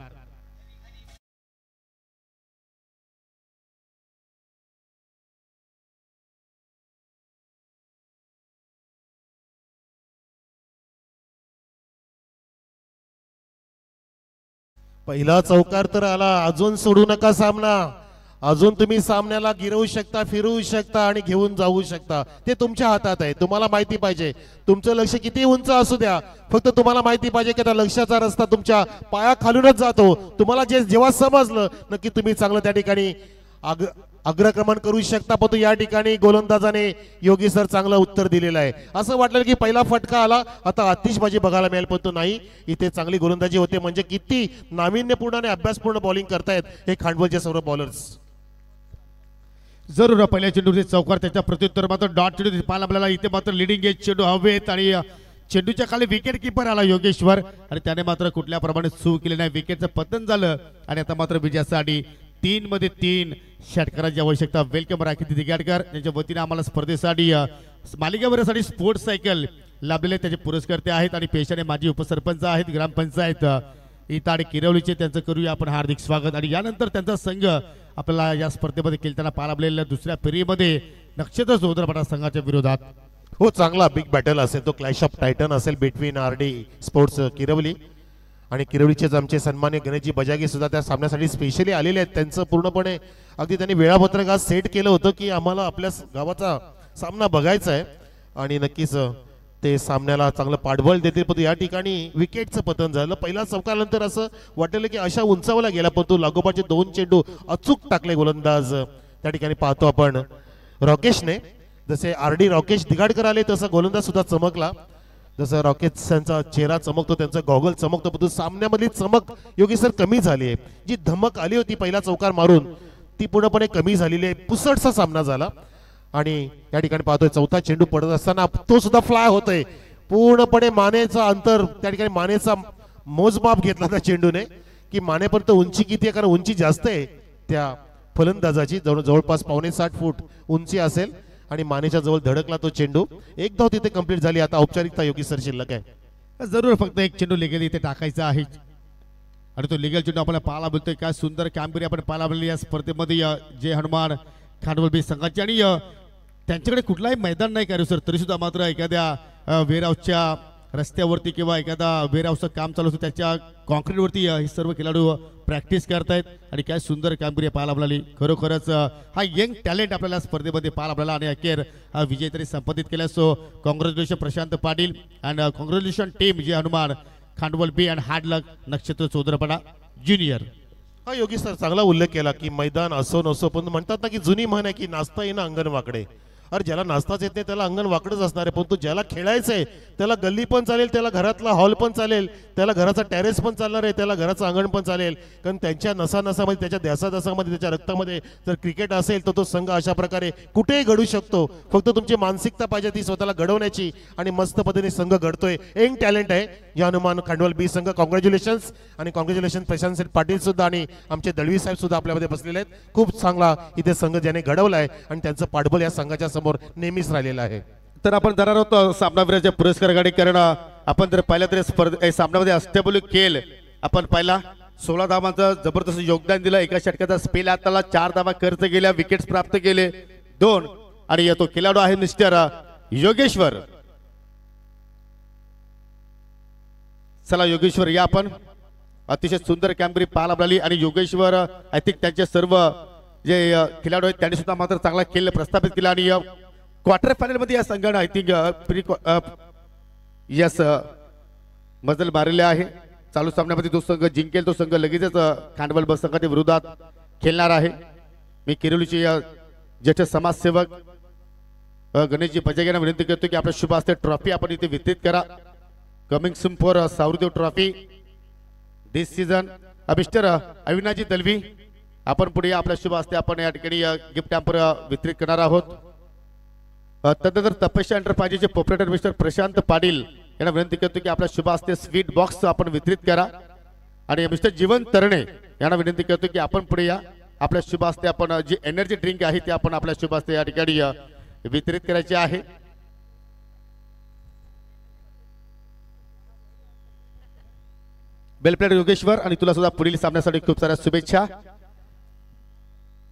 पहिला चौकार तर आला. अजून सोडू नका सामना. अजून तुम्ही सामन्याला गिरवू शकता, फिरवू शकता आणि घेऊन जाऊ शकता. ते तुमच्या हातात आहे. तुम्हाला माहिती पाहिजे. तुमचं लक्ष किती उंच असू द्या, फक्त तुम्हाला माहिती पाहिजे की त्या लक्ष्याचा रस्ता तुमच्या पायाखालूनच जातो. तुम्हाला जेव्हा समजलं नक्की तुम्ही चांगलं त्या ठिकाणी अग्रक्रमण करू शकता. परंतु या ठिकाणी गोलंदाजाने योगी सर चांगलं उत्तर दिलेलं आहे. असं वाटलं की पहिला फटका आला, आता आतिषबाजी बघायला मिळेल, परंतु नाही. इथे चांगली गोलंदाजी होते. म्हणजे किती नाविन्यपूर्ण आणि अभ्यासपूर्ण बॉलिंग करतायत हे खांडवलचे सर्व बॉलर्स. जरूर पहिल्या चेंडूचे चौकार. त्याच्या प्रत्युत्तर मात्र डॉट चेंडू पाहायला आपल्याला. इथे मात्र लिडिंग एज चेंडू हवेत आणि चेंडूच्या खाली विकेट किपर आला योगेश्वर आणि त्याने मात्र कुठल्या प्रमाणे चूक केली नाही. विकेटचं पतन झालं आणि आता मात्र विजयासाठी 3 मध्ये 3 षटकाराची आवश्यकता. वेलकम राखी दिगाडकर यांच्या वतीने आम्हाला स्पर्धेसाठी मालिकाभरासाठी स्पोर्ट्स सायकल लाभलेले त्याचे पुरस्कर्ते आहेत आणि पेशाने माजी उपसरपंच आहेत ग्रामपंचायत इताड किरवलीचे. त्यांचं करूया आपण हार्दिक स्वागत. आणि यानंतर त्यांचा संघ आपल्याला या स्पर्धेमध्ये खेळताना पाहिलेल्या दुसऱ्या फेरीमध्ये नक्षत्र चौदरपाडा संघाच्या विरोधात. हो, चांगला बिग बॅटल असेल. तो क्लॅश ऑफ टायटन असेल बिटवीन RD स्पोर्ट्स किरवली आणि किरवलीचेच आमचे सन्मान्य गणेशजी बजागे सुद्धा त्या सामन्यासाठी स्पेशली आलेले आहेत. त्यांचं पूर्णपणे अगदी त्यांनी वेळापत्रक आज सेट केलं होतं की आम्हाला आपल्या गावाचा सामना बघायचा आहे आणि नक्कीच ते सामन्याला चांगलं पाठबळ देतील. पण या ठिकाणी विकेटचं पतन झालं. पहिला चौकानंतर असं वाटलं की अशा उंचावला गेला, पण तो लागोपाठचे 2 चेंडू अचूक टाकले गोलंदाज. त्या ठिकाणी पाहतो आपण राकेशने, जसे RD राकेश दिगाडकर आले तसा गोलंदाज सुद्धा चमकला. जसं रॉकेट्सचा चेहरा चमकतो, त्यांचा गॉगल चमकतो, परंतु सामन्यामधली चमक योगी सर कमी झाली आहे. जी धमक आली होती पहिला चौकार मारून ती पूर्णपणे कमी झालेली आहे. पुसटचा सामना झाला आणि या ठिकाणी पाहतोय चौथा चेंडू पडत असताना तो सुद्धा फ्लाय होतोय. पूर्णपणे मानेचा अंतर, त्या ठिकाणी मानेचा मोजमाप घेतला त्या चेंडूने की मानेपर्यंत उंची किती आहे, कारण उंची जास्त आहे त्या फलंदाजाची. जवळपास 5.7 फूट उंची असेल आणि मानेच्या जवळ धडकला तो चेंडू. एक धाव तिथे कंप्लीट झाली. आता औपचारिकता योगी सर शिल्लक आहे. जरूर फक्त एक चेंडू लिगल इथे टाकायचा आहे आणि तो लिगल चेंडू आपल्याला पाहायला बोलतोय. काय सुंदर कामगिरी आपण पाहायला मिळाली या स्पर्धेमध्ये जय हनुमान खांडवलबी संघाची. आणि त्यांच्याकडे कुठलाही मैदान नाही का सर, तरी सुद्धा मात्र एखाद्या वेअरहाऊसच्या रस्त्यावरती किंवा एखादा वेअरहाऊसचं काम चालू असतं त्याच्या कॉन्क्रीटवरती हे सर्व खेळाडू प्रॅक्टिस करतायत आणि काय सुंदर कामगिरी पाहायला मिळाली. खरोखरच हा यंग टॅलेंट आपल्याला स्पर्धेमध्ये पाहायला मिळाला आणि अखेर हा विजय तरी संपादित केला. So congratulation Prashant Patil and congratulation team जे हनुमान खांडवल बी अँड हार्ड लक नक्षत्र चौधरपणा ज्युनियर. हा योगी सर चांगला उल्लेख केला की मैदान असो नसो पण म्हणतात ना की जुनी म्हण आहे की नाचता येणं अंगण वाकडे. अरे ज्याला नाचताच येत नाही त्याला अंगण वाकडच असणार आहे, परंतु ज्याला खेळायचंय त्याला गल्ली पण चालेल, त्याला घरातला हॉल पण चालेल, त्याला घराचा टेरेस पण चालणार आहे, त्याला घराचं अंगण पण चालेल. कारण त्यांच्या नसानसामध्ये त्याच्या ध्यासाध्यासामध्ये त्याच्या रक्तामध्ये जर क्रिकेट असेल तर तो संघ अशा प्रकारे कुठेही घडू शकतो. फक्त तुमची मानसिकता पाहिजे ती स्वतःला घडवण्याची आणि मस्त पद्धतीने संघ घडतोय. यंग टॅलेंट आहे या हनुमान खांडवल बी संघ. कॉंग्रॅच्युलेशन्स आणि कॉंग्रॅच्युलेशन प्रशांत सेठ पाटील सुद्धा आणि आमचे दळवी साहेब सुद्धा आपल्यामध्ये बसलेले आहेत. खूप चांगला इथे संघ ज्याने घडवलाय आणि त्यांचं पाठबळ या संघाच्या समोर नेहमीच राहिलेलं आहे. तर आपण जाणार आहोत सामनावीराच्या पुरस्काराकडे. कारण आपण जर पाहिलं तर सामन्यामध्ये अष्टपैलू खेळ आपण पाहिला. 16 धावांचं जबरदस्त योगदान दिलं. एका षटकाचा स्पेल हाताला 4 धावा खर्च केल्या, विकेट्स प्राप्त केले 2 आणि तो खेळाडू आहे मिस्टर योगेश्वर. चला योगेश्वर या आपण. अतिशय सुंदर कामगिरी पाहायला मिळाली आणि योगेश्वर आय थिंक त्यांचे सर्व जे खेळाडू आहेत त्यांनी सुद्धा मात्र चांगला खेळ प्रस्थापित केला आणि क्वार्टर फायनल मध्ये या संघाने आय थिंक यस मजल मारले आहे. चालू सामन्यामध्ये जो संघ जिंकेल तो संघ लगेचच खांडवल बस संघाच्या विरोधात खेळणार आहे. मी किरोलीचे ज्येष्ठ समाजसेवक गणेशजी बजाज यांना विनंती करतो की आपल्या शुभ हस्ते ट्रॉफी आपण इथे वितरित करा. Coming soon for Savardev trophy this season. Mister Avinashji Dalvi आपण पुढे आपल्या शुभ हस्ते आपण या ठिकाणी गिफ्ट हॅम्पर वितरित करणार आहोत. तदनंतर तपस्या एंटरप्राइजेसचे प्रोप्रायटर मिस्टर प्रशांत पाटील यांना विनंती करतो की आपल्या शुभ हस्ते स्वीट बॉक्स आपण वितरित करा आणि मिस्टर जीवन तरणे यांना विनंती करतो की आपण पुढे या. आपल्या शुभ हस्ते आपण जी एनर्जी ड्रिंक आहे ते आपण आपल्या शुभ हस्ते या ठिकाणी वितरित करायचे आहे. वेल प्लेड योगेश्वर आणि तुला सुद्धा पुढील सामन्यासाठी खूप साऱ्या शुभेच्छा.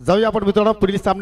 जाऊया आपण मित्रांनो पुढील सामन्या.